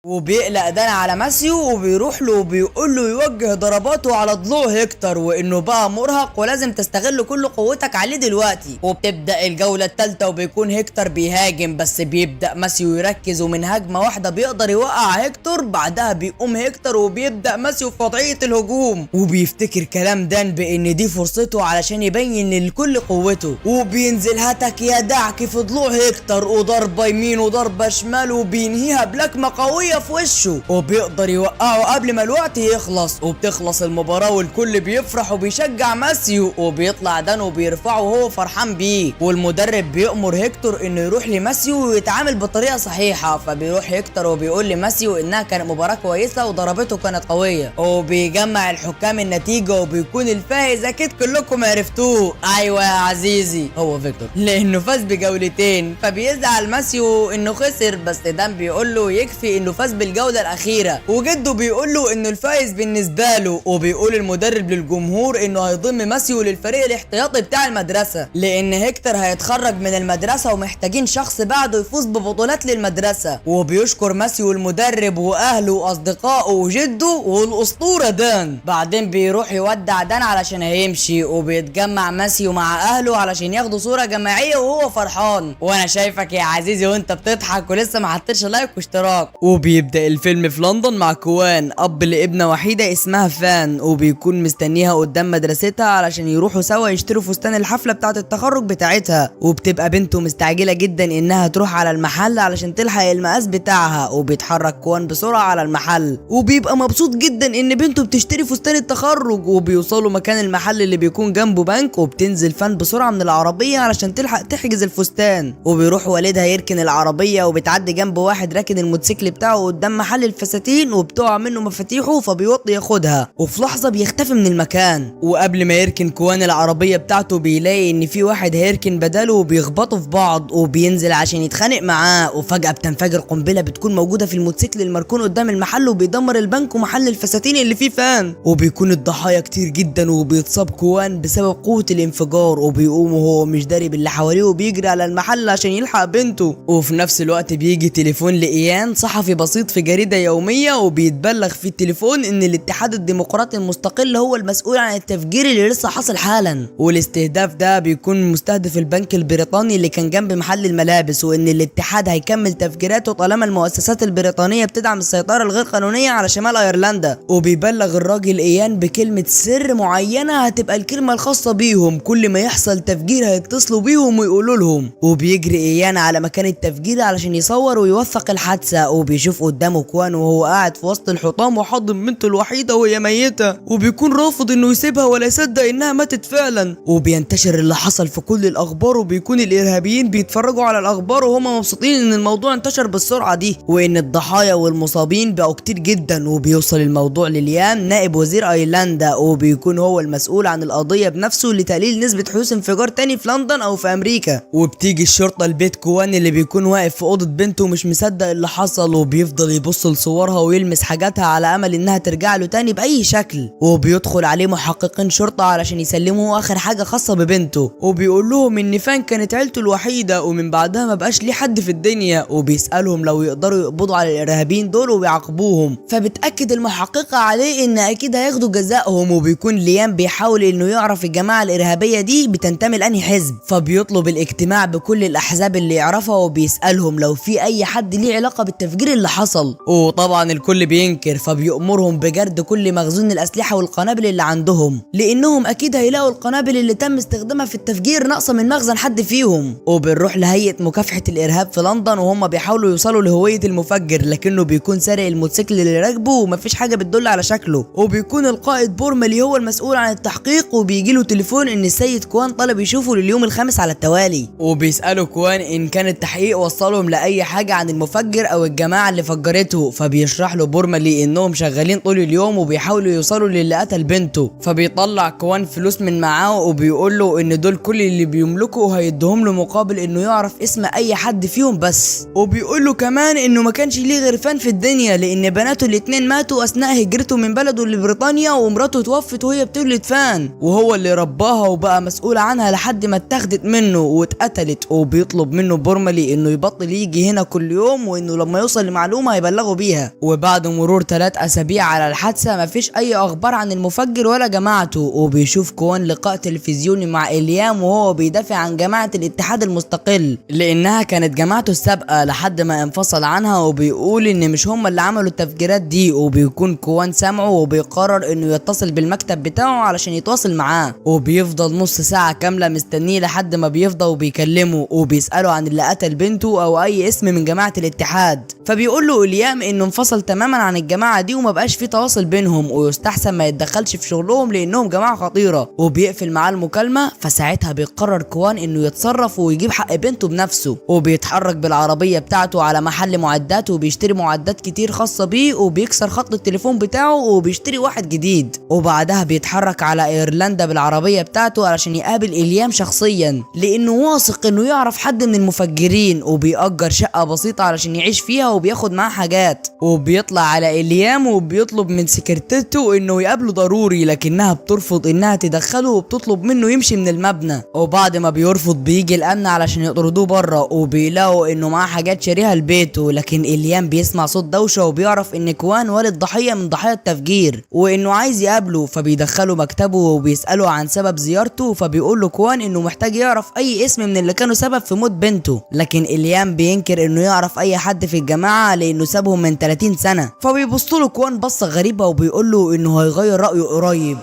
وبيقلق دان على ماسيو وبيروح له وبيقول له يوجه ضرباته على ضلوع هيكتور وانه بقى مرهق ولازم تستغل كل قوتك عليه دلوقتي. وبتبدا الجوله الثالثه وبيكون هيكتور بيهاجم بس بيبدا ماسيو يركز ومن هجمه واحده بيقدر يوقع هيكتور، بعدها بيقوم هيكتور وبيبدا ماسيو في وضعيه الهجوم وبيفتكر كلام دان بان دي فرصته علشان يبين للكل قوته، وبينزل هتك يا دعك في ضلوع هيكتور وضربه يمين وضربه شمال وبينهيها بلكمه قويه في وشه وبيقدر يوقعه قبل ما الوقت يخلص. وبتخلص المباراة والكل بيفرح وبيشجع ماسيو وبيطلع دان وبيرفعه وهو فرحان بيه، والمدرب بيأمر هيكتور انه يروح لماسيو ويتعامل بطريقة صحيحة، فبيروح هيكتور وبيقول لماسيو انها كانت مباراة كويسة وضربته كانت قوية، وبيجمع الحكام النتيجة وبيكون الفائز اكيد كلكم عرفتوه، ايوه يا عزيزي هو فيكتور لانه فاز بجولتين. فبيزعل ماسيو انه خسر بس دان بيقول له يكفي انه فاز بالجولة الأخيرة، وجده بيقول له إنه الفائز بالنسبة له، وبيقول المدرب للجمهور إنه هيضم ماسيو للفريق الاحتياطي بتاع المدرسة لأن هيكتور هيتخرج من المدرسة ومحتاجين شخص بعده يفوز ببطولات للمدرسة. وبيشكر ماسيو المدرب وأهله وأصدقائه وجده والأسطورة دان. بعدين بيروح يودع دان علشان هيمشي وبيتجمع ماسيو مع أهله علشان ياخدوا صورة جماعية وهو فرحان، وأنا شايفك يا عزيزي وأنت بتضحك ولسه ما حطيتش لايك واشتراك. وبيبدأ الفيلم في لندن مع كوان أب لابنة وحيدة اسمها فان، وبيكون مستنيها قدام مدرستها علشان يروحوا سوا يشتروا فستان الحفلة بتاعة التخرج بتاعتها، وبتبقى بنته مستعجلة جدا انها تروح على المحل علشان تلحق المقاس بتاعها، وبيتحرك كوان بسرعة على المحل وبيبقى مبسوط جدا ان بنته بتشتري فستان التخرج، وبيوصلوا مكان المحل اللي بيكون جنبه بنك، وبتنزل فان بسرعة من العربية علشان تلحق تحجز الفستان، وبيروح والدها يركن العربية وبتعدي جنب واحد راكن الموتوسيكل بتاعه قدام محل الفساتين وبتقع منه مفاتيحه فبيوطي ياخدها، وفي لحظة بيختفي من المكان. وقبل ما يركن كوان العربية بتاعته بيلاقي ان في واحد هيركن بداله وبيخبطوا في بعض، وبينزل عشان يتخانق معاه، وفجأة بتنفجر قنبلة بتكون موجودة في الموتوسيكل المركون قدام المحل وبيدمر البنك ومحل الفساتين اللي فيه فان، وبيكون الضحايا كتير جدا وبيتصاب كوان بسبب قوة الانفجار، وبيقوم وهو مش داري باللي حواليه وبيجري على المحل عشان يلحق بنته. وفي نفس الوقت بيجي تليفون لإيان صحفي بسيط في جريدة يومية، وبيتبلغ في التليفون ان الاتحاد الديمقراطي المستقل هو المسؤول عن التفجير اللي لسه حاصل حالا، والاستهداف ده بيكون مستهدف البنك البريطاني اللي كان جنب محل الملابس، وان الاتحاد هيكمل تفجيراته طالما المؤسسات البريطانية بتدعم السيطرة الغير قانونية على شمال ايرلندا. وبيبلغ الراجل ايان بكلمة سر معينة هتبقى الكلمة الخاصة بيهم، كل ما يحصل تفجير هيتصلوا بيهم ويقولوا لهم، وبيجري ايان على مكان التفجير علشان يصور ويوثق الحادثة، وبيشوف قدامه كوان وهو قاعد في وسط الحطام وحاضن بنته الوحيدة وهي ميتة، وبيكون رافض انه يسيبها ولا يصدق انها ماتت فعلا. وبينتشر اللي حصل في كل الاخبار، وبيكون الارهابيين بيتفرجوا على الاخبار وهم مبسوطين ان الموضوع انتشر بالسرعة دي وان الضحايا والمصابين بقوا كتير جدا. وبيوصل الموضوع لليام نائب وزير ايرلندا، وبيكون هو المسؤول عن القضية بنفسه لتقليل نسبة حدوث انفجار تاني في لندن او في امريكا. وبتيجي الشرطة لبيت كوان اللي بيكون واقف في اوضة بنته ومش مصدق اللي حصل، وبيفضل وبيفضل يبص لصورها ويلمس حاجاتها على امل انها ترجع له تاني باي شكل. وبيدخل عليه محققين شرطة علشان يسلموا اخر حاجة خاصة ببنته، وبيقول لهم ان فان كانت عيلته الوحيدة ومن بعدها ما بقاش ليه حد في الدنيا، وبيسألهم لو يقدروا يقبضوا على الارهابيين دول وبيعاقبوهم. فبتأكد المحققة عليه ان اكيد هياخدوا جزائهم. وبيكون ليام بيحاول انه يعرف الجماعة الارهابية دي بتنتمي لانهي حزب، فبيطلب الاجتماع بكل الاحزاب اللي يعرفها وبيسألهم لو في اي حد ليه علاقة بالتفجير اللي حصل. وطبعا الكل بينكر، فبيأمرهم بجرد كل مخزون الاسلحة والقنابل اللي عندهم، لانهم اكيد هيلاقوا القنابل اللي تم استخدامها في التفجير ناقصة من مخزن حد فيهم. وبنروح لهيئة مكافحة الارهاب في لندن وهم بيحاولوا يوصلوا لهوية المفجر، لكنه بيكون سارق الموتوسيكل اللي راكبه ومفيش حاجة بتدل على شكله. وبيكون القائد بورمالي هو المسؤول عن التحقيق، وبيجيله تليفون ان السيد كوان طلب يشوفه لليوم الخامس على التوالي. وبيسألوا كوان ان كان التحقيق وصلهم لاي حاجة عن المفجر او الجماعة اللي فجرته، فبيشرح له بورمالي انهم شغالين طول اليوم وبيحاولوا يوصلوا للي قتل بنته. فبيطلع كوان فلوس من معاه وبيقول له ان دول كل اللي بيملكوا هيدهم له مقابل انه يعرف اسم اي حد فيهم بس. وبيقول له كمان انه ما كانش ليه غير فان في الدنيا، لان بناته الاتنين ماتوا اثناء هجرته من بلده لبريطانيا، ومراته توفت وهي بتولد فان، وهو اللي رباها وبقى مسؤول عنها لحد ما اتاخدت منه واتقتلت. وبيطلب منه بورمالي انه يبطل يجي هنا كل يوم، وانه لما يوصل لمعلومة هيبلغه بيها. وبعد مرور 3 اسابيع على الحادثة مفيش اي اخبار عن المفجر ولا جماعته. وبيشوف كوان لقاء تلفزيوني مع إليام وهو بيدافع عن جماعة الاتحاد المستقل، لانها كانت جماعته السابقة لحد ما انفصل عنها، وبيقول ان مش هم اللي عملوا التفجيرات دي. وبيكون كوان سامعه وبيقرر انه يتصل بالمكتب بتاعه علشان يتواصل معاه، وبيفضل نص ساعة كاملة مستنيه لحد ما بيفضى وبيكلمه وبيسأله عن اللي قتل بنته او اي اسم من جماعة الاتحاد. فبيقول له إليام انه انفصل تماما عن الجماعة دي وما بقاش في تواصل بينهم، ويستحسن ما يتدخلش في شغلهم لانهم جماعة خطيرة. وبيقفل معاه المكالمة. فساعتها بيقرر كوان انه يتصرف ويجيب حق بنته بنفسه، وبيتحرك بالعربية بتاعته على محل معدات وبيشتري معدات كتير خاصة بيه، وبيكسر خط التليفون بتاعه وبيشتري واحد جديد. وبعدها بيتحرك على ايرلندا بالعربية بتاعته علشان يقابل إليام شخصيا، لانه واثق انه يعرف حد من المفجرين. وبيأجر شقة بسيطة علشان يعيش فيها وبياخد معاه حاجات. وبيطلع على إليام وبيطلب من سكرتيرته انه يقابله ضروري، لكنها بترفض انها تدخله وبتطلب منه يمشي من المبنى. وبعد ما بيرفض بيجي الامن علشان يطردوه بره، وبيلاقوا انه معاه حاجات شاريها لبيته. لكن إليام بيسمع صوت دوشة وبيعرف ان كوان والد ضحية من ضحايا التفجير وانه عايز يقابله. فبيدخله مكتبه وبيسأله عن سبب زيارته، فبيقول له كوان انه محتاج يعرف اي اسم من اللي كانوا سبب في موت بنته. لكن إليام بينكر انه يعرف اي حد في الجماعة لانه سابهم من 30 سنة. فبيبصله كوان بصة غريبة وبيقول له انه هيغير رأيه قريب،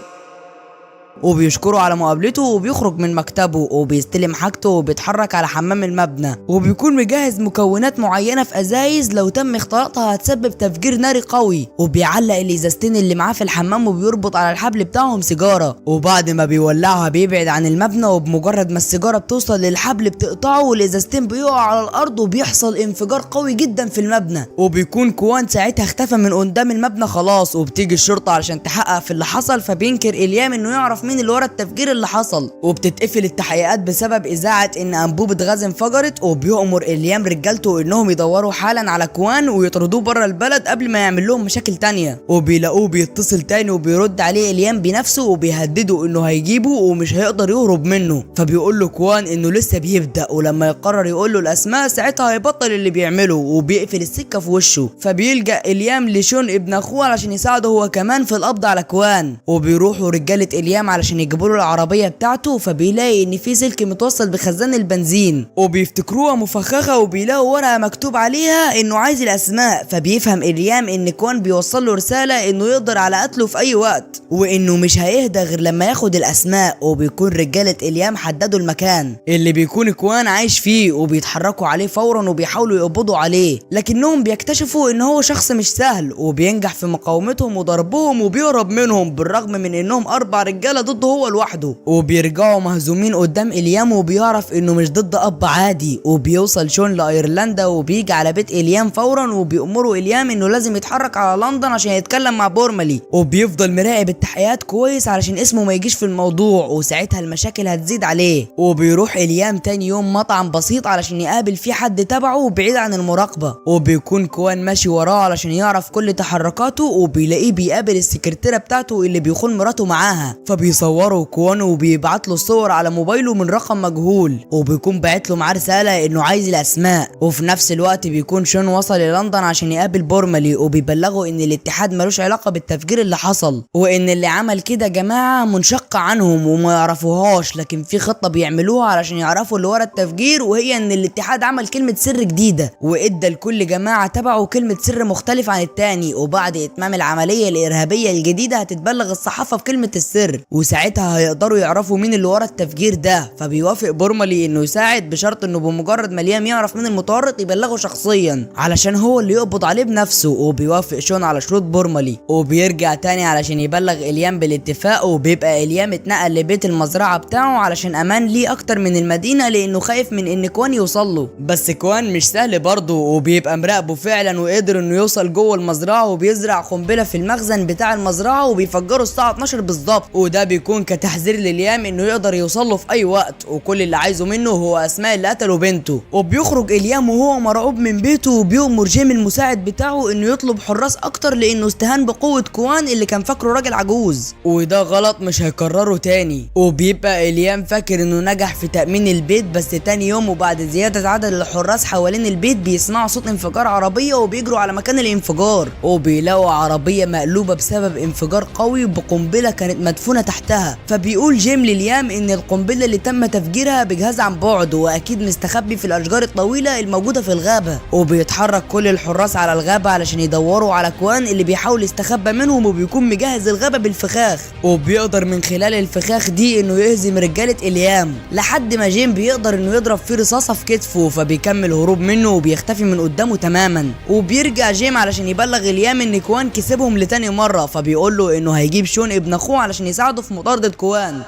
وبيشكره على مقابلته. وبيخرج من مكتبه وبيستلم حاجته وبيتحرك على حمام المبنى، وبيكون مجهز مكونات معينة في ازايز لو تم اختراقها هتسبب تفجير ناري قوي. وبيعلق الازازتين اللي معاه في الحمام وبيربط على الحبل بتاعهم سيجارة. وبعد ما بيولعها بيبعد عن المبنى، وبمجرد ما السيجارة بتوصل للحبل بتقطعه والازازتين بيقعوا على الارض وبيحصل انفجار قوي جدا في المبنى. وبيكون كوان ساعتها اختفى من قدام المبنى خلاص. وبتيجي الشرطة علشان تحقق في اللي حصل، فبينكر إليام انه يعرف مين اللي ورا التفجير اللي حصل. وبتتقفل التحقيقات بسبب اذاعه ان انبوبه غاز انفجرت. وبيؤمر إليام رجالته انهم يدوروا حالا على كوان ويطردوه بره البلد قبل ما يعمل لهم مشاكل تانية. وبيلاقوه بيتصل تاني وبيرد عليه إليام بنفسه وبيهدده انه هيجيبه ومش هيقدر يهرب منه. فبيقول له كوان انه لسه بيبدا، ولما يقرر يقول له الاسماء ساعتها هيبطل اللي بيعمله. وبيقفل السكه في وشه. فبيلجأ إليام لشون ابن اخوه علشان يساعده هو كمان في القبض على كوان. وبيروحوا رجاله إليام علشان يجيبوا له العربيه بتاعته. فبيلاقي ان في سلك متوصل بخزان البنزين وبيفتكروها مفخخه، وبيلاقوا ورقه مكتوب عليها انه عايز الاسماء. فبيفهم إليام ان كوان بيوصل له رساله انه يقدر على قتله في اي وقت، وانه مش هيهدى غير لما ياخد الاسماء. وبيكون رجاله إليام حددوا المكان اللي بيكون كوان عايش فيه، وبيتحركوا عليه فورا وبيحاولوا يقبضوا عليه. لكنهم بيكتشفوا ان هو شخص مش سهل، وبينجح في مقاومتهم وضربهم وبيهرب منهم، بالرغم من انهم 4 رجاله ضده هو لوحده، وبيرجعوا مهزومين قدام اليام وبيعرف انه مش ضد اب عادي. وبيوصل شون لايرلندا وبيجي على بيت اليام فورا وبيأمروا اليام انه لازم يتحرك على لندن عشان يتكلم مع بورمالي، وبيفضل مراقب التحقيقات كويس علشان اسمه ما يجيش في الموضوع وساعتها المشاكل هتزيد عليه. وبيروح اليام تاني يوم مطعم بسيط علشان يقابل فيه حد تبعه بعيد عن المراقبة، وبيكون كوان ماشي وراه علشان يعرف كل تحركاته وبيلاقيه بيقابل السكرتيرة بتاعته اللي بيخون مراته معاها، فبيصوروا كوان وبيبعت له الصور على موبايله من رقم مجهول، وبيكون باعت له معاه رسالة انه عايز الاسماء. وفي نفس الوقت بيكون شون وصل للندن عشان يقابل بورمالي وبيبلغوا ان الاتحاد ملوش علاقة بالتفجير اللي حصل، وان اللي عمل كده جماعة منشقة عنهم وما يعرفوهاش، لكن في خطة بيعملوها علشان يعرفوا اللي ورا التفجير، وهي ان الاتحاد عمل كلمة سر جديدة وادى لكل جماعة تبعه كلمة سر مختلفة عن التاني، وبعد اتمام العملية الارهابية الجديدة هتتبلغ الصحافة بكلمة السر، وساعتها هيقدروا يعرفوا مين اللي ورا التفجير ده. فبيوافق بورمالي انه يساعد بشرط انه بمجرد ما اليام يعرف مين المتورط يبلغه شخصيا علشان هو اللي يقبض عليه بنفسه. وبيوافق شون على شروط بورمالي وبيرجع تاني علشان يبلغ اليام بالاتفاق، وبيبقى اليام اتنقل لبيت المزرعة بتاعه علشان امان ليه اكتر من المدينة لانه خايف من ان كوان يوصل له، بس كوان مش سهل برضه وبيبقى مراقبه فعلا وقدر انه يوصل جوه المزرعة وبيزرع قنبلة في المخزن بتاع المزرعة وبيفجره الساعة 12 بالظبط، وده بيكون كتحذير لليام انه يقدر يوصل له في اي وقت، وكل اللي عايزه منه هو اسماء اللي قتلوا بنته. وبيخرج اليام وهو مرعوب من بيته وبيأمر جيم المساعد بتاعه انه يطلب حراس اكتر لانه استهان بقوة كوان اللي كان فاكره راجل عجوز، وده غلط مش هيكرره تاني. وبيبقى اليام فاكر انه نجح في تأمين البيت، بس تاني يوم وبعد زيادة عدد الحراس حوالين البيت بيسمعوا صوت انفجار عربية وبيجروا على مكان الانفجار، وبيلاقوا عربية مقلوبة بسبب انفجار قوي بقنبلة كانت مدفونة تحتها. فبيقول جيم لليام ان القنبلة اللي تم تفجيرها بجهاز عن بعد واكيد مستخبي في الاشجار الطويلة الموجودة في الغابة، وبيتحرك كل الحراس على الغابة علشان يدوروا على كوان اللي بيحاول يستخبى منهم، وبيكون مجهز الغابة بالفخاخ وبيقدر من خلال الفخاخ دي انه يهزم رجالة اليام لحد ما جيم بيقدر انه يضرب فيه رصاصة في كتفه، فبيكمل هروب منه وبيختفي من قدامه تماما. وبيرجع جيم علشان يبلغ اليام ان كوان كسبهم لتاني مرة، فبيقول له انه هيجيب شون ابن اخوه علشان يساعده في مطاردة كوان.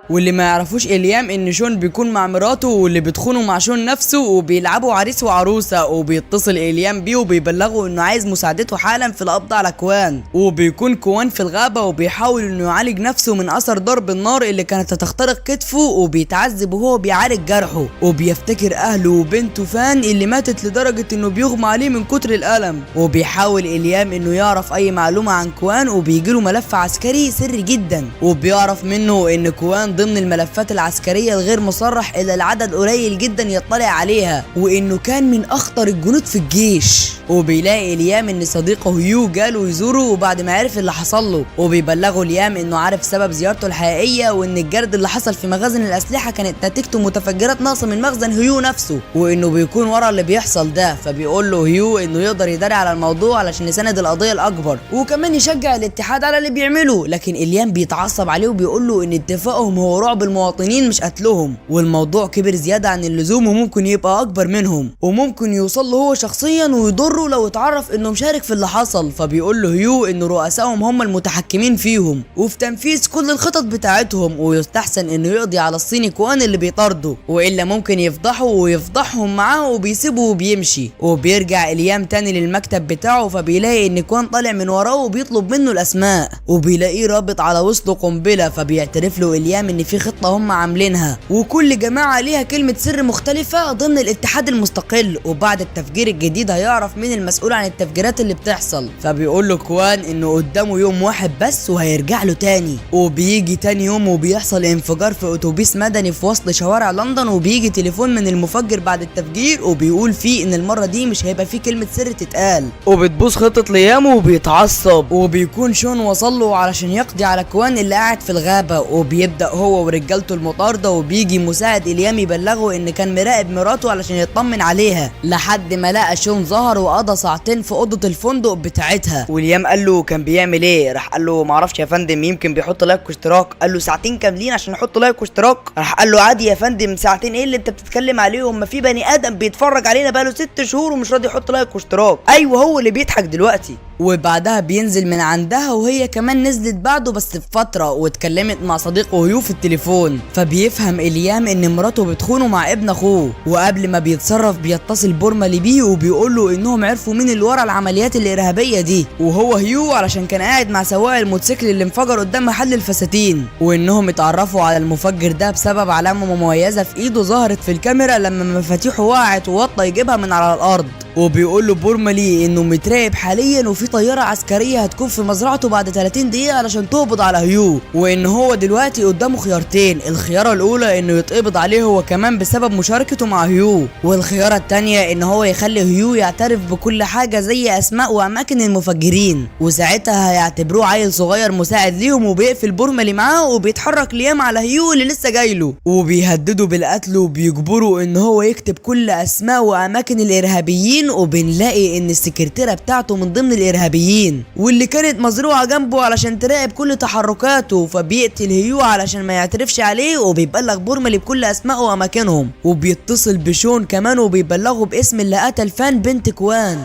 واللي ما يعرفوش اليام ان شون بيكون مع مراته واللي بتخونه مع شون نفسه وبيلعبوا عريس وعروسه، وبيتصل اليام بيه وبيبلغه انه عايز مساعدته حالا في القبض على كوان. وبيكون كوان في الغابه وبيحاول انه يعالج نفسه من اثر ضرب النار اللي كانت هتخترق كتفه، وبيتعذب وهو بيعالج جرحه، وبيفتكر اهله وبنته فان اللي ماتت لدرجه انه بيغمى عليه من كتر الالم. وبيحاول اليام انه يعرف اي معلومه عن كوان، وبيجيله ملف عسكري سري جدا وبيعرف منه ان كوان ضمن الملفات العسكرية الغير مصرح إلا العدد قليل جدا يطلع عليها، وإنه كان من أخطر الجنود في الجيش. وبيلاقي اليام إن صديقه هيو جاله يزوره وبعد ما عرف اللي حصل له، وبيبلغه اليام إنه عارف سبب زيارته الحقيقية، وإن الجرد اللي حصل في مخازن الأسلحة كانت نتيجته متفجرات ناقصة من مخزن هيو نفسه، وإنه بيكون ورا اللي بيحصل ده. فبيقول له هيو إنه يقدر يداري على الموضوع علشان يساند القضية الأكبر، وكمان يشجع الاتحاد على اللي بيعمله. لكن اليام بيتعصب عليه وبيقول له إن اتفاقهم هو رعب المواطنين مش قتلهم، والموضوع كبر زيادة عن اللزوم وممكن يبقى أكبر منهم، وممكن يوصل له هو شخصيا ويضره لو اتعرف إنه مشارك في اللي حصل. فبيقول له هيو إن رؤسائهم هم المتحكمين فيهم وفي تنفيذ كل الخطط بتاعتهم، ويستحسن إنه يقضي على الصيني كوان اللي بيطارده، وإلا ممكن يفضحه ويفضحهم معاه وبيسيبه وبيمشي. وبيرجع اليام تاني للمكتب بتاعه، فبيلاقي إن كوان طالع من وراه وبيطلب منه الأسماء، وبيلاقيه رابط على وسطه قنبلة. فبيعترف له اليام إن في خطة هم عاملينها وكل جماعة ليها كلمة سر مختلفة ضمن الاتحاد المستقل، وبعد التفجير الجديد هيعرف مين المسؤول عن التفجيرات اللي بتحصل. فبيقول له كوان انه قدامه يوم واحد بس وهيرجع له تاني. وبيجي تاني يوم وبيحصل انفجار في اتوبيس مدني في وسط شوارع لندن، وبيجي تليفون من المفجر بعد التفجير وبيقول فيه ان المرة دي مش هيبقى فيه كلمة سر تتقال، وبتبوظ خطة ليام وبيتعصب. وبيكون شون وصل له علشان يقضي على كوان اللي قاعد في الغابة، وبيبدأ هو ورجالته المطاردة، وبيجي مساعد اليام يبلغه ان كان مراقب مراته علشان يطمن عليها، لحد ما لقى شون ظهر وقضى ساعتين في اوضه الفندق بتاعتها. واليام قال له كان بيعمل ايه؟ راح قال له معرفش يا فندم، يمكن بيحط لايك واشتراك. قال له ساعتين كاملين عشان يحط لايك واشتراك؟ راح قال له عادي يا فندم، ساعتين ايه اللي انت بتتكلم عليهم؟ ما في بني ادم بيتفرج علينا بقاله 6 شهور ومش راضي يحط لايك واشتراك. ايوه هو اللي بيضحك دلوقتي. وبعدها بينزل من عندها وهي كمان نزلت بعده بس بفترة واتكلمت مع صديقه هيو في التليفون. فبيفهم اليام ان مراته بتخونه مع ابن اخوه، وقبل ما بيتصرف بيتصل بورمالي بيه وبيقول له انهم عرفوا مين اللي ورا العمليات الارهابية دي، وهو هيو علشان كان قاعد مع سواق الموتوسيكل اللي انفجر قدام محل الفساتين، وانهم اتعرفوا على المفجر ده بسبب علامة مميزة في ايده ظهرت في الكاميرا لما مفاتيحه وقعت ووطى يجيبها من على الارض. وبيقول له بورمالي انه متراقب حاليا وفي طياره عسكريه هتكون في مزرعته بعد 30 دقيقه علشان تقبض على هيو، وان هو دلوقتي قدامه خيارتين، الخياره الاولى انه يتقبض عليه هو كمان بسبب مشاركته مع هيو، والخياره الثانيه ان هو يخلي هيو يعترف بكل حاجه زي اسماء واماكن المفجرين، وساعتها هيعتبروه عيل صغير مساعد ليهم. وبيقفل بورمالي معاه وبيتحرك ليام على هيو اللي لسه جايله وبيهدده بالقتل وبيجبره ان هو يكتب كل اسماء واماكن الارهابيين، وبنلاقي ان السكرتيرة بتاعته من ضمن الارهابيين واللي كانت مزروعة جنبه علشان تراقب كل تحركاته. فبيقتل هيو علشان ما يعترفش عليه وبيبلغ بورمالي بكل اسماء واماكنهم، وبيتصل بشون كمان وبيبلغه باسم اللي قتل فان بنت كوان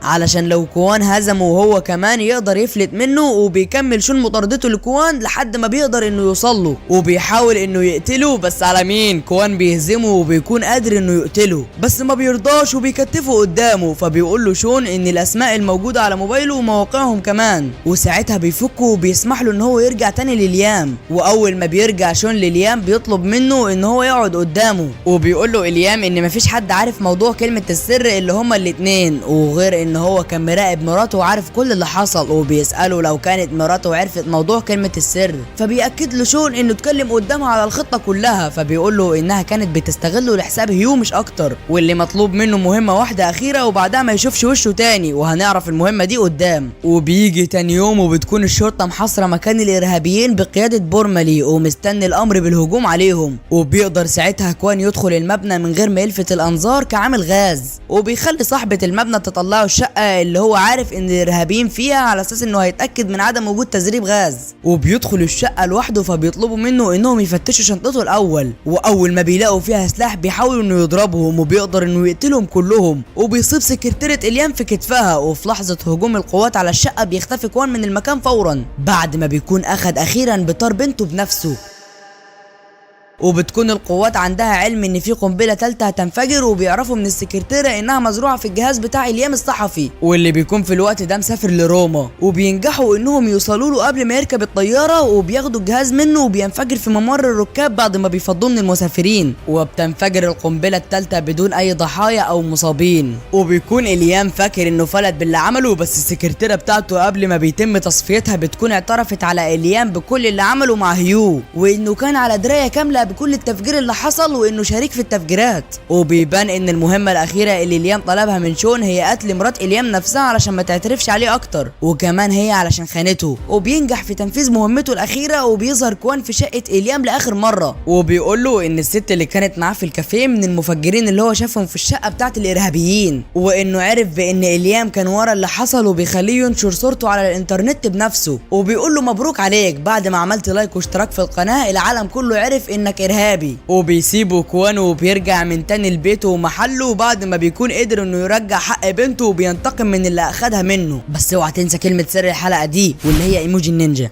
علشان لو كوان هزمه وهو كمان يقدر يفلت منه. وبيكمل شون مطاردته لكوان لحد ما بيقدر انه يوصل له وبيحاول انه يقتله، بس على مين؟ كوان بيهزمه وبيكون قادر انه يقتله بس ما بيرضاش وبيكتفه قدامه. فبيقول له شون ان الاسماء الموجوده على موبايله ومواقعهم كمان، وساعتها بيفكه وبيسمح له ان هو يرجع تاني لليام. واول ما بيرجع شون لليام بيطلب منه ان هو يقعد قدامه، وبيقول له اليام ان مفيش حد عارف موضوع كلمه السر اللي هما الاتنين، وغير ان هو كان مراقب مراته وعارف كل اللي حصل. وبيسأله لو كانت مراته عرفت موضوع كلمة السر، فبيأكد له شون انه اتكلم قدامها على الخطة كلها. فبيقول له انها كانت بتستغله لحساب هيو مش اكتر، واللي مطلوب منه مهمة واحدة اخيرة وبعدها ما يشوفش وشه تاني، وهنعرف المهمة دي قدام. وبيجي تاني يوم وبتكون الشرطة محاصرة مكان الارهابيين بقيادة بورمالي ومستني الامر بالهجوم عليهم، وبيقدر ساعتها كوان يدخل المبنى من غير ما يلفت الانظار كعامل غاز، وبيخلي صاحبة المبنى تطلعه الشقة اللي هو عارف ان الارهابيين فيها على اساس انه هيتاكد من عدم وجود تزريب غاز. وبيدخل الشقه لوحده فبيطلبوا منه انهم يفتشوا شنطته الاول، واول ما بيلاقوا فيها سلاح بيحاولوا انه يضربهم وبيقدر انه يقتلهم كلهم، وبيصيب سكرتيرة اليام في كتفها. وفي لحظه هجوم القوات على الشقه بيختفي كوان من المكان فورا بعد ما بيكون اخد اخيرا بطار بنته بنفسه. وبتكون القوات عندها علم ان في قنبله ثالثه هتنفجر، وبيعرفوا من السكرتيره انها مزروعه في الجهاز بتاع اليام الصحفي واللي بيكون في الوقت ده مسافر لروما، وبينجحوا انهم يوصلوا له قبل ما يركب الطياره، وبياخدوا الجهاز منه وبينفجر في ممر الركاب بعد ما بيفضوه من المسافرين، وبتنفجر القنبله الثالثه بدون اي ضحايا او مصابين. وبيكون اليام فاكر انه فلت باللي عمله، بس السكرتيره بتاعته قبل ما بيتم تصفيتها بتكون اعترفت على اليام بكل اللي عمله مع هيو، وانه كان على درايه كامله بكل التفجير اللي حصل وانه شريك في التفجيرات. وبيبان ان المهمه الاخيره اللي اليام طلبها من شون هي قتل مرات اليام نفسها علشان ما تعترفش عليه اكتر، وكمان هي علشان خانته. وبينجح في تنفيذ مهمته الاخيره، وبيظهر كوان في شقه اليام لاخر مره، وبيقول له ان الست اللي كانت معاه في الكافيه من المفجرين اللي هو شافهم في الشقه بتاعه الارهابيين، وانه عرف بان اليام كان ورا اللي حصل وبيخليه ينشر صورته على الانترنت بنفسه. وبيقول له مبروك عليك، بعد ما عملت لايك واشتراك في القناه العالم كله عرف انك ارهابي. وبيسيبه كوان وبيرجع من تاني لبيته ومحله بعد ما بيكون قدر انه يرجع حق بنته وبينتقم من اللي اخدها منه. بس اوعى تنسى كلمه سر الحلقه دي واللي هي ايموجي النينجا.